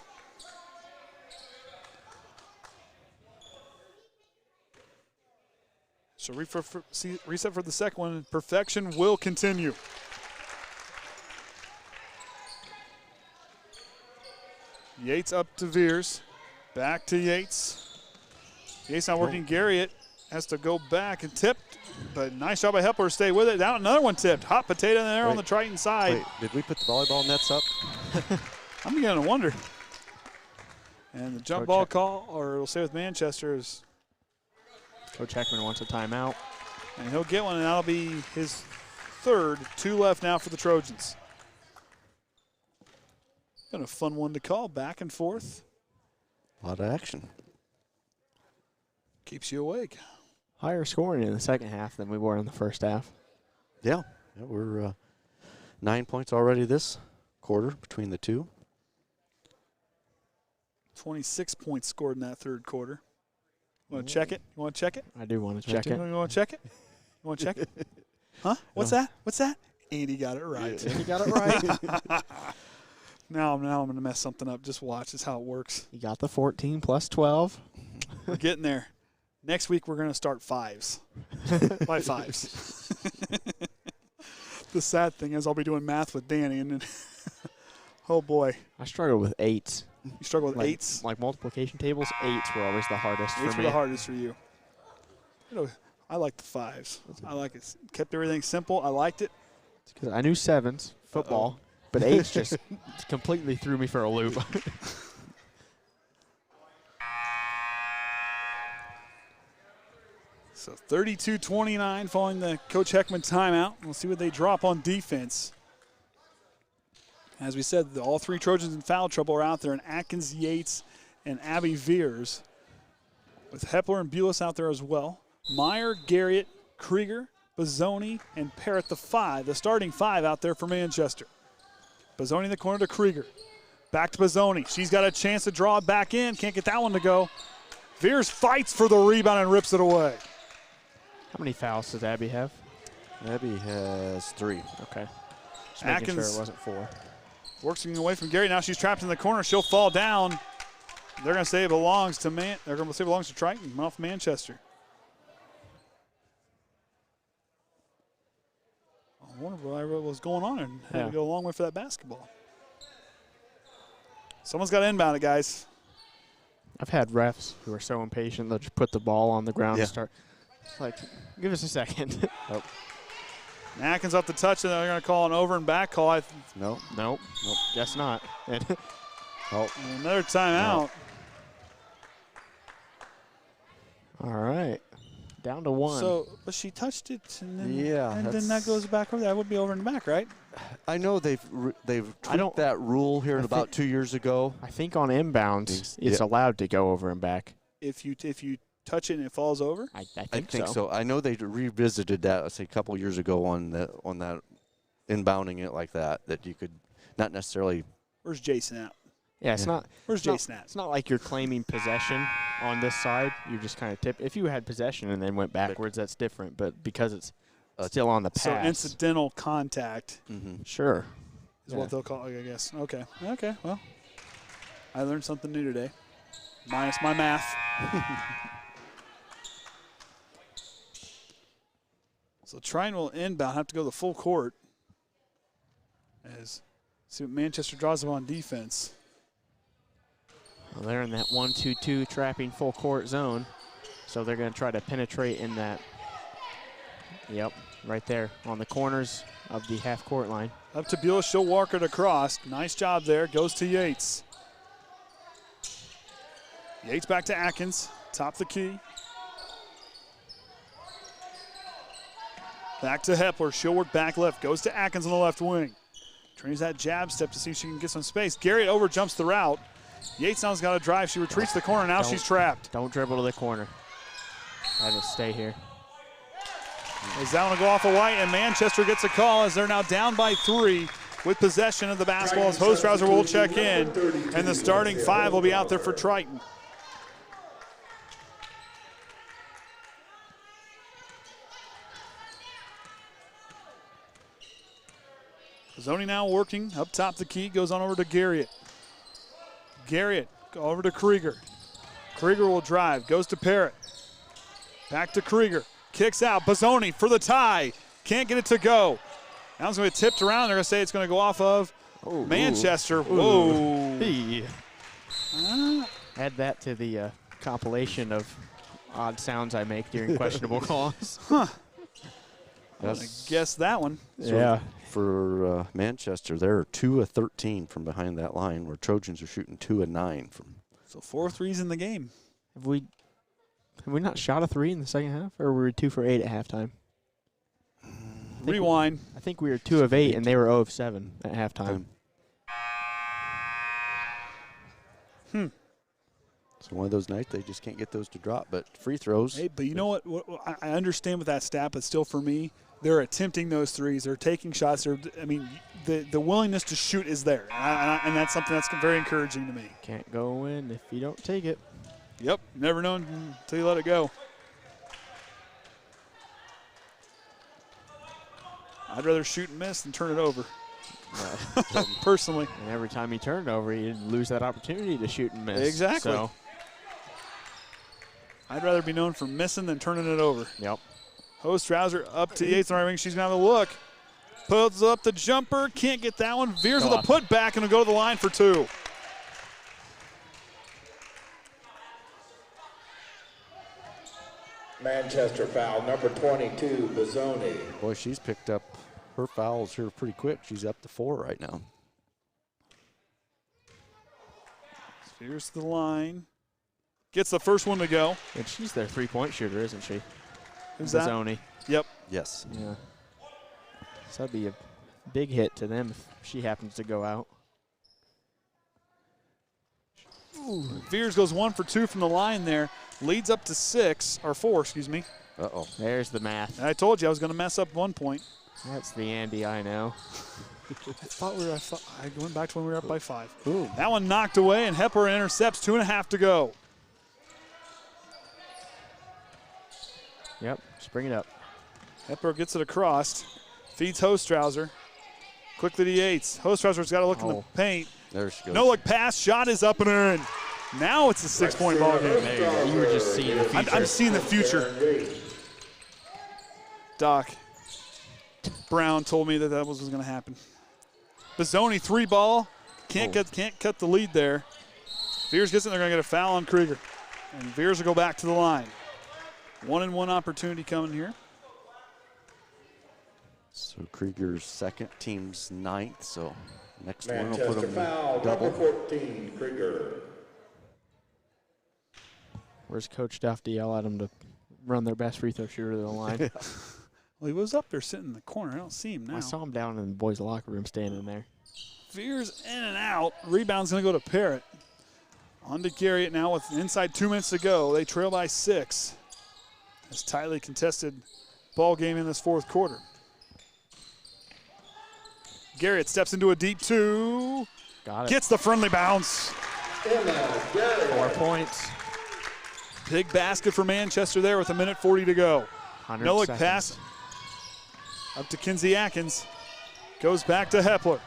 So reset for the second one. Perfection will continue. Yates up to Viers. Back to Yates. Yates not working. Garriott has to go back and tip. But nice job by Hepler to stay with it. Down another one tipped. Hot potato there on the Triton side. Wait, did we put the volleyball nets up? I'm beginning to wonder. And the jump Coach ball call, or we'll say with Manchester, is, Coach Heckaman wants a timeout. and he'll get one, and that'll be his third. 2 left now for the Trojans. Been a fun one to call, back and forth. A lot of action. Keeps you awake. Higher scoring in the second half than we were in the first half. Yeah, we're 9 points already this quarter between the two. 26 points scored in that third quarter. You want to check it? You want to check it? I do want to check it. You want to check it? You want to check it? Huh? What's that? What's that? Andy got it right. You got it right. Now I'm going to mess something up. Just watch. This is how it works. You got the 14 plus 12. We're getting there. Next week we're going to start 5s. By 5s. The sad thing is I'll be doing math with Danny, and then, oh boy. I struggle with 8s. You struggle with Like 8s? Like multiplication tables, 8s were always the hardest for 8s were me. the hardest for you. You know, I like the 5s. I like it. Kept everything simple. I liked it. Because I knew 7s, football, but 8s just completely threw me for a loop. So 32-29 following the Coach Heckaman timeout. We'll see what they drop on defense. As we said, all 3 Trojans in foul trouble are out there, and Atkins, Yates, and Abbey Viers, with Hepler and Bules out there as well. Meyer, Garriott, Krieger, Bazzoni, and Parrott, the starting 5 out there for Manchester. Bazzoni in the corner to Krieger. Back to Bazzoni. She's got a chance to draw it back in. Can't get that one to go. Viers fights for the rebound and rips it away. How many fouls does Abbey have? Abbey has 3. Okay. Just making sure Atkins it wasn't 4. working away from Gary. Now she's trapped in the corner. She'll fall down. They're going to say it belongs to They're going to say it belongs to Triton off Manchester. I wonder what was going on and had to go a long way for that basketball. Someone's got to inbound it, guys. I've had refs who are so impatient they'll just put the ball on the ground and start. It's like, give us a second. Oh. Atkins off the touch, and they're going to call an over and back call. No. Nope. Guess not. And another timeout. All right. Down to 1. So, but she touched it, and then, and then that that's- goes back over. That would be over and back, right? I know they've tweaked that rule here about 2 years ago. I think on inbounds, it's allowed to go over and back. If you touch it and it falls over? I I think so. I know they revisited that, let's say, a couple years ago on that inbounding it like that you could not necessarily. Where's Jason at? Yeah, it's not. Where's Jason at? It's not like you're claiming possession on this side. You're just kind of tip. If you had possession and then went backwards, that's different. But because it's still on the pass. So incidental contact. Sure. Is what they'll call it, I guess. Okay. Okay, well, I learned something new today. Minus my math. So Triton will inbound, have to go the full court. As see what Manchester draws up on defense. Well, they're in that 1-2-2 trapping full court zone. So they're going to try to penetrate in that. Yep, right there on the corners of the half court line. Up to Bules, she'll walk it across. Nice job there, goes to Yates. Yates back to Atkins, top the key. Back to Hepler, she'll work back left, goes to Atkins on the left wing. Trains that jab step to see if she can get some space. Garrett over jumps the route. Yates now's got to drive. She retreats to the corner. Now she's trapped. Don't dribble to the corner. Have it stay here. Is that one to go off of White? And Manchester gets a call as they're now down by 3 with possession of the basketball as Hostrawser will check in. And the starting 5 will be out there for Triton. Zoni now working up top the key, goes on over to Garrett. Garrett over to Krieger. Krieger will drive, goes to Parrott. Back to Krieger, kicks out. Bazzoni for the tie, can't get it to go. Now it's going to be tipped around. They're going to say it's going to go off of Manchester. Ooh. Whoa. Hey. Add that to the compilation of odd sounds I make during questionable calls. Huh. I guess that one. Yeah. For Manchester, they're 2 of 13 from behind that line, where Trojans are shooting 2 of 9 from. So 4 threes in the game. Have we not shot a 3 in the second half, or were we 2 for 8 at halftime? Rewind. I think we were 2 of 8, and they were 0 of 7 at halftime. So one of those nights they just can't get those to drop, but free throws. Hey, but you know what? I understand with that stat, but still for me, they're attempting those threes. They're taking shots. The willingness to shoot is there, and that's something that's very encouraging to me. Can't go in if you don't take it. Yep, never know until you let it go. I'd rather shoot and miss than turn it over, personally. And every time he turned over, he didn't lose that opportunity to shoot and miss. Exactly. So. I'd rather be known for missing than turning it over. Yep. Hostrawser up to Yates on the right wing. She's going to have a look. Pulls up the jumper. Can't get that one. Viers with a putback and will go to the line for 2. Manchester foul, number 22, Bazzoni. Boy, she's picked up her fouls here pretty quick. She's up to 4 right now. Viers to the line. Gets the first one to go. And she's their three-point shooter, isn't she? Who's that? Bazzoni. Yep. Yes. Yeah. So that'd be a big hit to them if she happens to go out. Viers goes 1 for 2 from the line there. Leads up to 4, excuse me. Uh-oh. There's the math. And I told you I was going to mess up 1 point. That's the Andy I know. I went back to when we were up by 5. Ooh. That one knocked away, and Hepler intercepts. 2.5 to go. Yep, just bring it up. Hepler gets it across. Feeds Hostrawser. Quickly to Yates. Hostrawser's got to look in the paint. There she goes. No look pass. Shot is up and in. Now it's a 6-point ball game. There you go. You were just seeing the future. I'm seeing the future. Doc Brown told me that was going to happen. Bazzoni 3-ball. Can't cut the lead there. Viers gets it. They're going to get a foul on Krieger. And Viers will go back to the line. 1-and-1 opportunity coming here. So Krieger's second, team's 9th. So next one will Manchester put them foul, double. number 14, Krieger. Where's Coach Duff to yell at him to run their best free throw shooter to the line? Well, he was up there sitting in the corner. I don't see him now. I saw him down in the boys' locker room standing there. Viers in and out. Rebound's going to go to Parrott. On to Garrett now with inside 2 minutes to go. They trail by 6. It's tightly contested ball game in this 4th quarter. Garrett steps into a deep 2. Got it. Gets the friendly bounce. 4 points. Big basket for Manchester there with 1:40 to go. 100 Nolik seconds. pass up to Kinsey Atkins. Goes back to Hepler.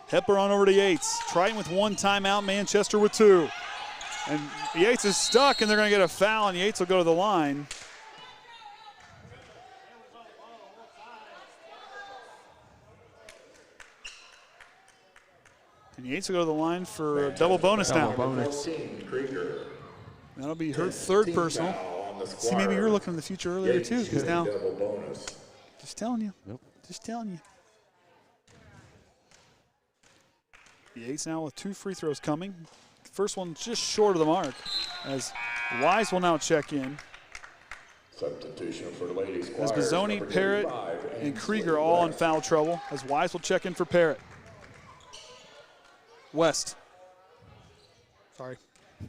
Hepler on over to Yates. Triton with 1 timeout, Manchester with 2. And Yates is stuck, and they're going to get a foul, and Yates will go to the line. And Yates will go to the line for a double bonus now. Bonus. That'll be her 3rd personal. See, maybe you were looking in the future earlier too, because now, just telling you, just telling you. Yates now with 2 free throws coming. First one just short of the mark, as Wise will now check in. Substitution for ladies. As Bizzoni, Parrott, and Krieger all in foul trouble, as Wise will check in for Parrott. West. Sorry. I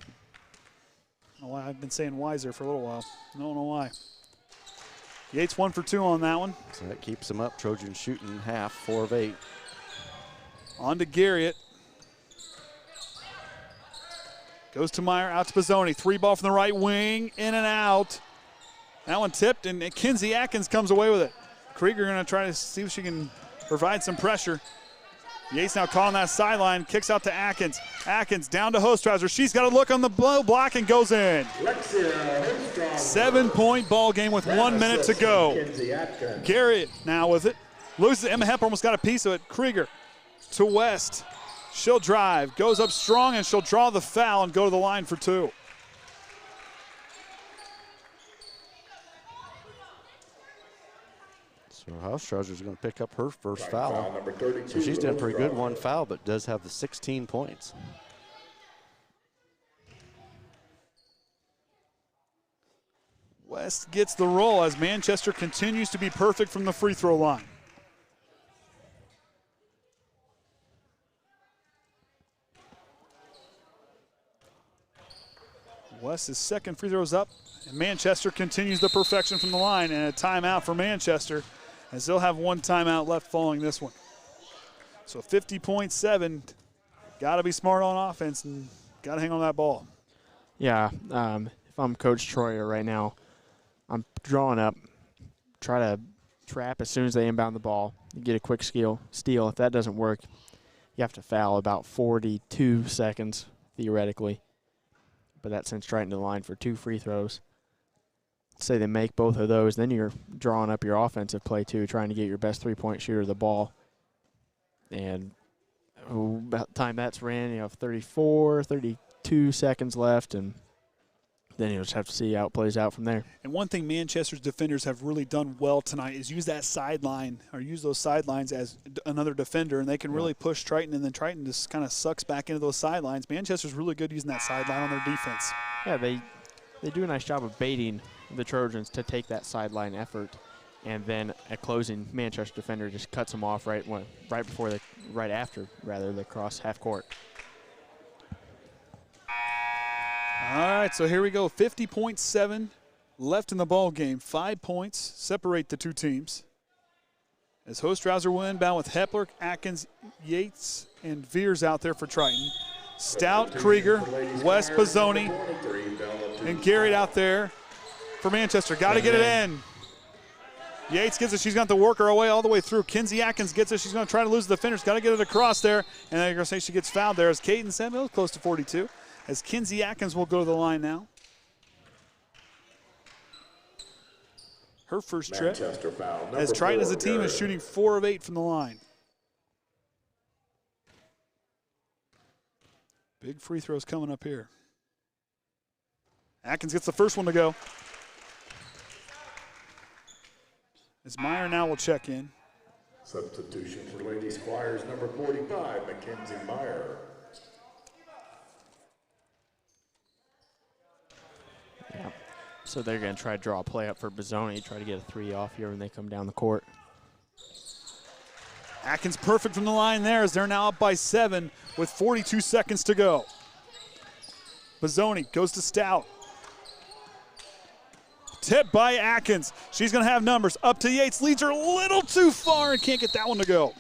don't know why I've been saying Wiser for a little while. I don't know why. Yates 1 for 2 on that one. So that keeps them up. Trojans shooting half, 4 of 8. On to Garriott. Goes to Meyer, out to Bizzoni. 3 ball from the right wing, in and out. That one tipped, and Kinsey Atkins comes away with it. Krieger going to try to see if she can provide some pressure. Yates now calling that sideline, kicks out to Atkins. Atkins down to Hostrawser. She's got a look on the block and goes in. 7-point ball game with 1 minute to go. Garriott now with it. Loses it. Emma Hepler almost got a piece of it. Krieger to West. She'll drive, goes up strong, and she'll draw the foul and go to the line for 2. So Hostrawser's going to pick up her first foul. So she's done pretty good, 1 foul, but does have the 16 points. West gets the roll as Manchester continues to be perfect from the free throw line. West's 2nd free throw's up, and Manchester continues the perfection from the line, and a timeout for Manchester, as they'll have 1 timeout left following this one. So 50.7, got to be smart on offense and got to hang on that ball. Yeah, if I'm Coach Troyer right now, I'm drawing up, try to trap as soon as they inbound the ball, get a quick steal. If that doesn't work, you have to foul about 42 seconds, theoretically. But that sends Triton to the line for 2 free throws. Say they make both of those, then you're drawing up your offensive play too, trying to get your best 3-point shooter the ball. And about the time that's ran, you have 34, 32 seconds left, and then you'll just have to see how it plays out from there. And one thing Manchester's defenders have really done well tonight is use that sideline, or use those sidelines as another defender, and they can really push Triton, and then Triton just kind of sucks back into those sidelines. Manchester's really good using that sideline on their defense. Yeah, they do a nice job of baiting the Trojans to take that sideline effort, and then a closing Manchester defender just cuts them off right after they cross half court. All right, so here we go. 50.7 left in the ball game. 5 points separate the 2 teams. As Hostrawser will inbound with Hepler, Atkins, Yates, and Viers out there for Triton. Stout, Krieger, West, Bizzoni, and Garriott out there for Manchester. Got to get it in. Yates gets it. She's got to work her way all the way through. Kinsey Atkins gets it. She's going to try to lose the finish. Got to get it across there. And they're going to say she gets fouled there as Kaden said, it was close to 42. As Kinsey Atkins will go to the line now. Her first trip. Foul, as Triton as a team is shooting 4 of 8 from the line. Big free throws coming up here. Atkins gets the first one to go. As Meyer now will check in. Substitution for Lady Squires, number 45, Mackenzie Meyer. Yeah. So they're going to try to draw a play up for Bizzoni, try to get a 3 off here when they come down the court. Atkins perfect from the line there as they're now up by 7 with 42 seconds to go. Bizzoni goes to Stout. Tipped by Atkins. She's going to have numbers. Up to Yates. Leads her a little too far and can't get that one to go.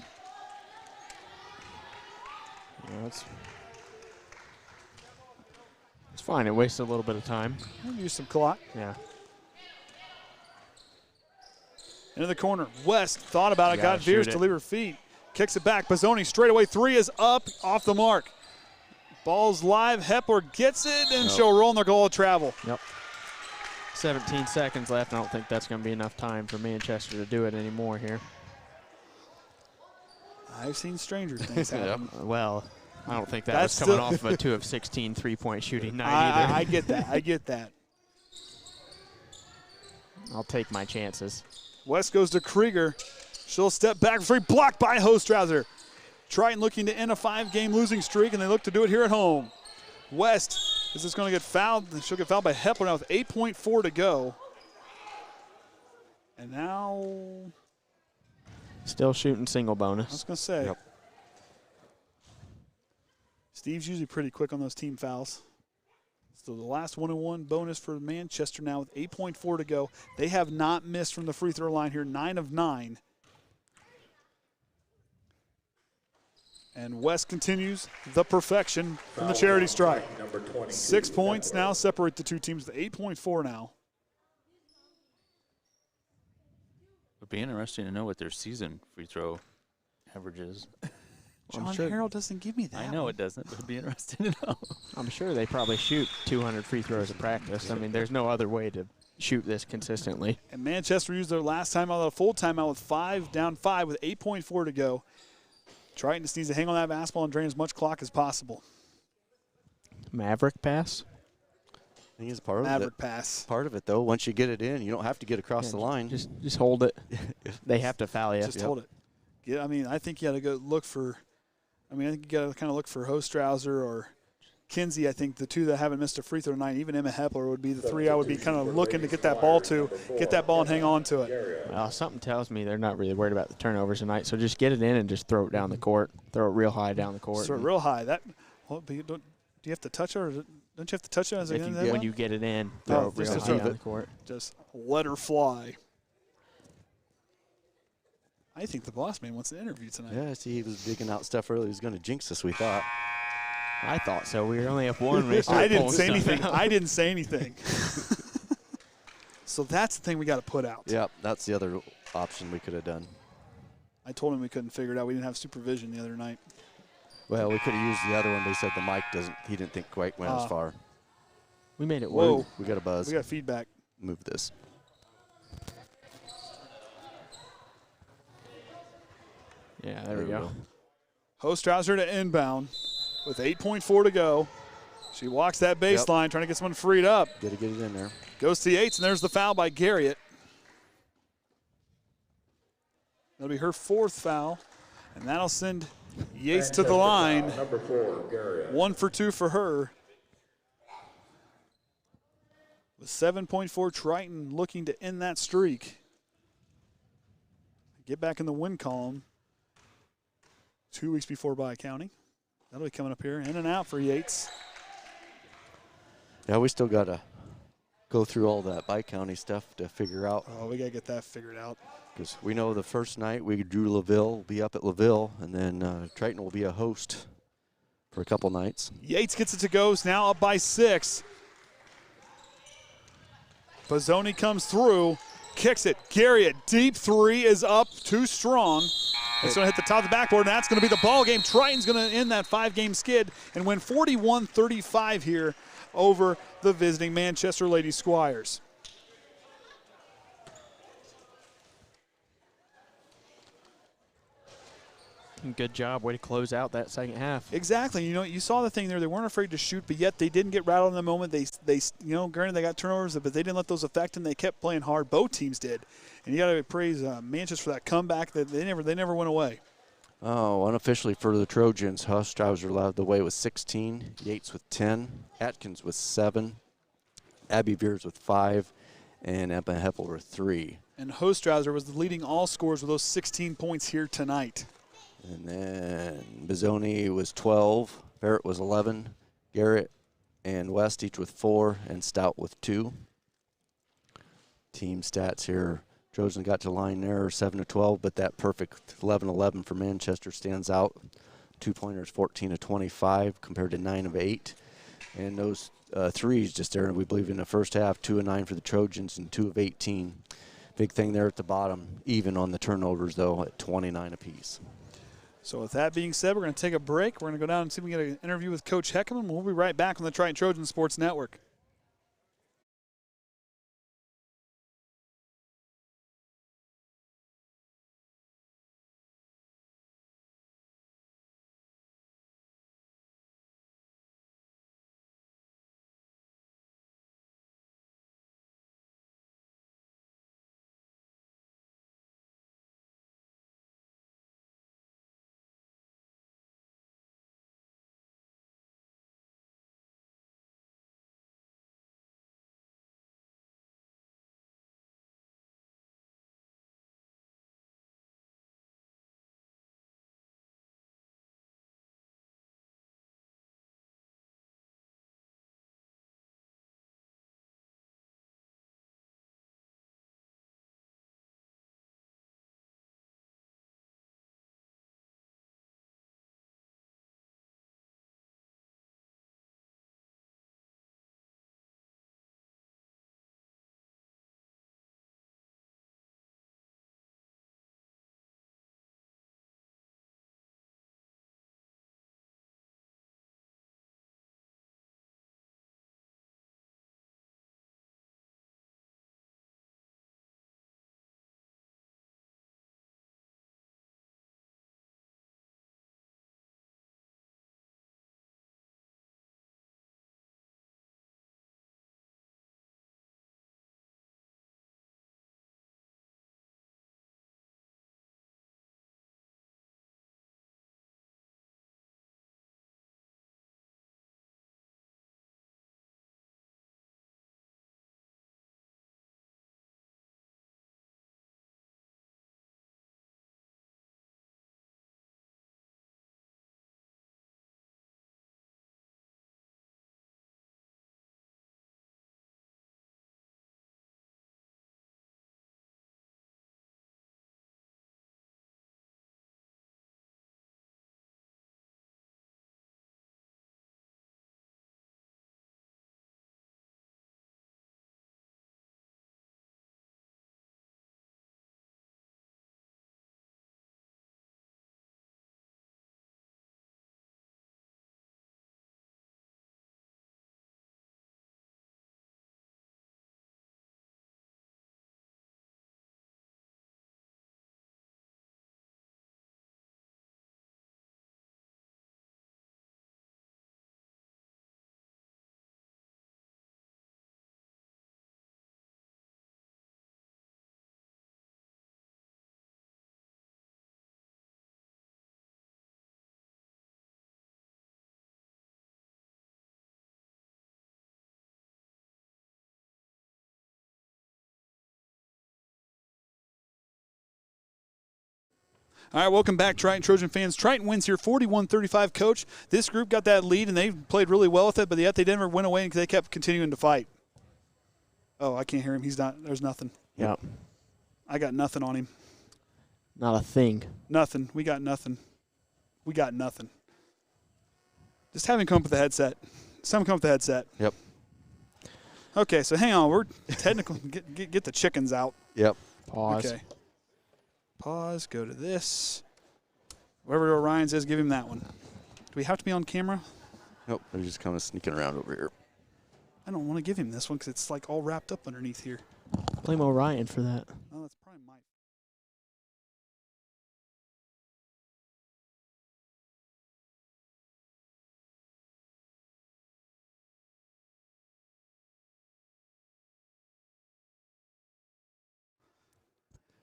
it's fine. It wasted a little bit of time. Use some clock. Yeah. Into the corner. West thought about it, got Gotta shoot Viers to it. leave her feet. Kicks it back. Bazzoni straight away. 3 is up, off the mark. Ball's live. Hepler gets it, and she'll roll in their goal of travel. Yep. 17 seconds left. I don't think that's going to be enough time for Manchester to do it anymore here. I've seen stranger things happen. Well, I don't think that That's was coming still off of a 2 of 16 3-point shooting night either. I get that. I get that. I'll take my chances. West goes to Krieger. She'll step back for free. Blocked by Hostrawser. Triton looking to end a 5-game losing streak, and they look to do it here at home. West is just going to get fouled. She'll get fouled by Hepler now with 8.4 to go. And now, Still shooting single I bonus. was going to say, Steve's usually pretty quick on those team fouls. So the last 1-1 bonus for Manchester now with 8.4 to go. They have not missed from the free throw line here, 9 of 9. And West continues the perfection from the charity strike. 6 points now separate the two teams to 8.4 now. It'd be interesting to know what their season free throw average is. John sure- Harrell doesn't give me that. I know it doesn't, but it'd be interesting to know. I'm sure they probably shoot 200 free throws a practice. I mean, there's no other way to shoot this consistently. And Manchester used their last timeout, a full timeout with down 5 with 8.4 to go. Triton just needs to hang on that basketball and drain as much clock as possible. Maverick pass. I think it's part of Maverick it. pass. Part of it, though, once you get it in, you don't have to get across the line. Just hold it. They have to foul you. Just hold it. Yeah, I mean, I think you got to go look for. I think you got to kind of look for Hostrawser or Kinsey. I think the two that haven't missed a free throw tonight. Even Emma Hepler would be the 3 I would be kind of looking to get that ball to, get that ball and hang on to it. Well, something tells me they're not really worried about the turnovers tonight. So just get it in and just throw it down the court. Throw it real high down the court. So real high. That. Well, do you have to touch it, or don't you have to touch it as When you get it in, throw it real just high down the court. Just let her fly. I think the boss man wants an interview tonight. Yeah, see, he was digging out stuff early. He was going to jinx us, we thought. I thought so. We were only up 1 when we I started didn't pulling say stuff anything. out. I didn't say anything. So that's the thing we got to put out. Yep, that's the other option we could have done. I told him we couldn't figure it out. We didn't have supervision the other night. Well, we could have used the other one, but he said the mic doesn't. He didn't think quite went as far. We made it Whoa. work. We got a buzz. We got feedback. Move this. Yeah, there we go. Hostrawser to inbound with 8.4 to go. She walks that baseline, trying to get someone freed up. Got to get it in there. Goes to Yates, and there's the foul by Garriott. That'll be her 4th foul, and that'll send Yates to the line. Number 4, Garriott. 1 for 2 for her. With 7.4, Triton looking to end that streak. Get back in the win column. 2 weeks before bye county. That'll be coming up here. In and out for Yates. Yeah, we still got to go through all that bi-county stuff to figure out. Oh, we got to get that figured out. Because we know the first night we drew LaVille, we'll be up at LaVille, and then Triton will be a host for a couple nights. Yates gets it to go. Is now up by 6. Bazzoni comes through, kicks it. Garriott, deep 3 is up, too strong. It's going to hit the top of the backboard, and that's going to be the ball game. Triton's going to end that 5-game skid and win 41-35 here over the visiting Manchester Lady Squires. Good job. Way to close out that second half. Exactly. You know, you saw the thing there. They weren't afraid to shoot, but yet they didn't get rattled in the moment. They granted they got turnovers, but they didn't let those affect them. They kept playing hard. Both teams did, and you got to praise Manchester for that comeback. That they never went away. Oh, unofficially for the Trojans, Hostrawser led the way with 16, Yates with 10, Atkins with 7, Abbey Viers with 5, and Emma Hepler with 3. And Hostrawser was the leading all scorers with those 16 points here tonight. And then Bazzoni was 12, Barrett was 11, Garriott and West each with 4, and Stout with 2. Team stats here. Trojans got to line there 7-12, but that perfect 11-11 for Manchester stands out. 2-pointers 14 of 25 compared to 9 of 8. And those threes just there, we believe, in the first half, 2 of 9 for the Trojans and 2 of 18. Big thing there at the bottom, even on the turnovers, though, at 29 apiece. So with that being said, we're going to take a break. We're going to go down and see if we can get an interview with Coach Heckaman. We'll be right back on the Triton Trojan Sports Network. All right, welcome back, Triton Trojan fans. Triton wins here 41-35, Coach. This group got that lead, and they played really well with it, but yet they never went away because they kept continuing to fight. Oh, I can't hear him. He's not. There's nothing. Yeah. I got nothing on him. Not a thing. Nothing. We got nothing. We got nothing. Just have him come up with the headset. Just have him come up with the headset. Yep. Okay, so hang on. We're technical. Get the chickens out. Yep. Pause. Okay. Pause. Go to this. Wherever Orion says, give him that one. Do we have to be on camera? Nope. They're just kind of sneaking around over here. I don't want to give him this one because it's like all wrapped up underneath here. Blame Orion for that. Oh, that's probably my.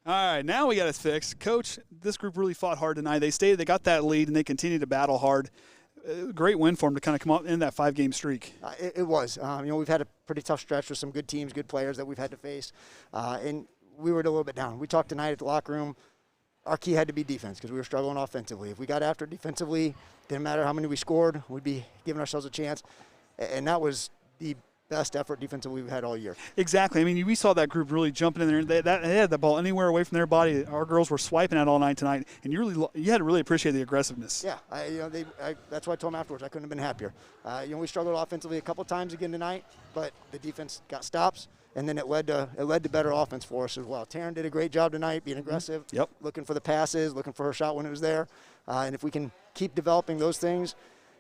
All right, now we got it fixed. Coach, this group really fought hard tonight. They stayed, they got that lead, and they continued to battle hard. Great win for them to kind of come up in that 5-game streak. It was. We've had a pretty tough stretch with some good teams, good players that we've had to face, and we were a little bit down. We talked tonight at the locker room. Our key had to be defense because we were struggling offensively. If we got after defensively, didn't matter how many we scored, we'd be giving ourselves a chance, and that was the best effort defensive we've had all year. Exactly. I mean, we saw that group really jumping in there. They had the ball anywhere away from their body. Our girls were swiping at all night tonight, and you had to really appreciate the aggressiveness. Yeah, that's why I told them afterwards. I couldn't have been happier. We struggled offensively a couple times again tonight, but the defense got stops, and then it led to better offense for us as well. Taren did a great job tonight, being aggressive, looking for the passes, looking for her shot when it was there, and if we can keep developing those things,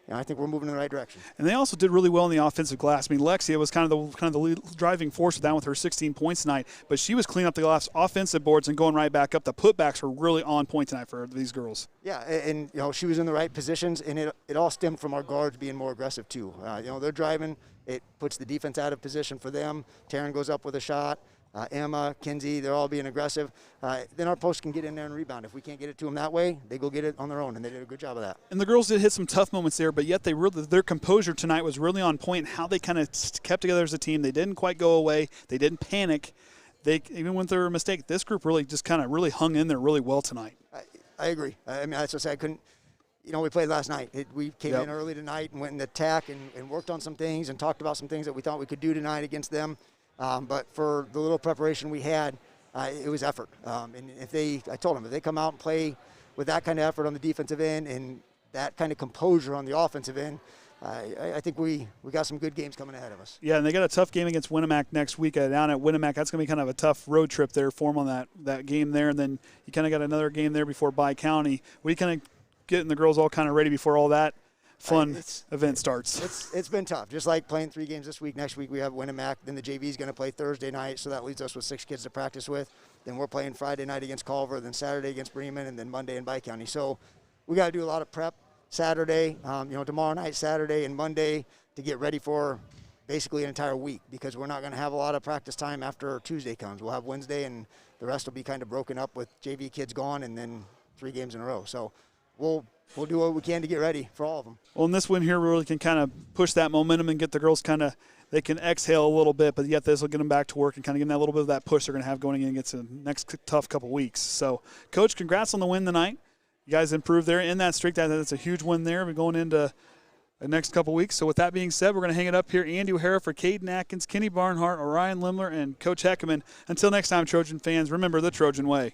I think we're moving in the right direction. And they also did really well in the offensive glass. I mean, Lexia was kind of the lead driving force with her 16 points tonight, but she was cleaning up the glass offensive boards and going right back up. The putbacks were really on point tonight for these girls. Yeah, and she was in the right positions, and it all stemmed from our guards being more aggressive too. They're driving. It puts the defense out of position for them. Taren goes up with a shot. Emma, Kinsey, they're all being aggressive. Then our posts can get in there and rebound. If we can't get it to them that way, they go get it on their own, and they did a good job of that. And the girls did hit some tough moments there, but yet their composure tonight was really on point. How they kind of kept together as a team. They didn't quite go away. They didn't panic. Even when there were a mistake, this group really just kind of really hung in there really well tonight. I agree. I mean, that's what I said. I couldn't. We played last night. We came in early tonight and went in attack and worked on some things and talked about some things that we thought we could do tonight against them. But for the little preparation we had, it was effort. And I told them, if they come out and play with that kind of effort on the defensive end and that kind of composure on the offensive end, I think we got some good games coming ahead of us. Yeah, and they got a tough game against Winnemac next week down at Winnemac. That's going to be kind of a tough road trip there for them on that game there. And then you kind of got another game there before Bi-County. We kind of getting the girls all kind of ready before all that fun event starts. It's been tough. Just like playing 3 games this week. Next week we have Winnemac. Then the JV is going to play Thursday night, so that leaves us with 6 kids to practice with. Then we're playing Friday night against Culver, then Saturday against Bremen, and then Monday in Bi-County. So we got to do a lot of prep Saturday, tomorrow night, Saturday, and Monday to get ready for basically an entire week, because we're not going to have a lot of practice time after Tuesday comes. We'll have Wednesday, and the rest will be kind of broken up with JV kids gone, and then 3 games in a row. So we'll do what we can to get ready for all of them. Well, in this win here, we really can kind of push that momentum and get the girls they can exhale a little bit, but yet this will get them back to work and kind of give them that little bit of that push they're going to have going in against the next tough couple weeks. So, Coach, congrats on the win tonight. You guys improved there in that streak. That's a huge win there. We're going into the next couple weeks. So, with that being said, we're going to hang it up here. Andy O'Hara for Kaden Atkins, Kenny Barnhart, Orion Lemler, and Coach Heckaman. Until next time, Trojan fans, remember the Trojan way.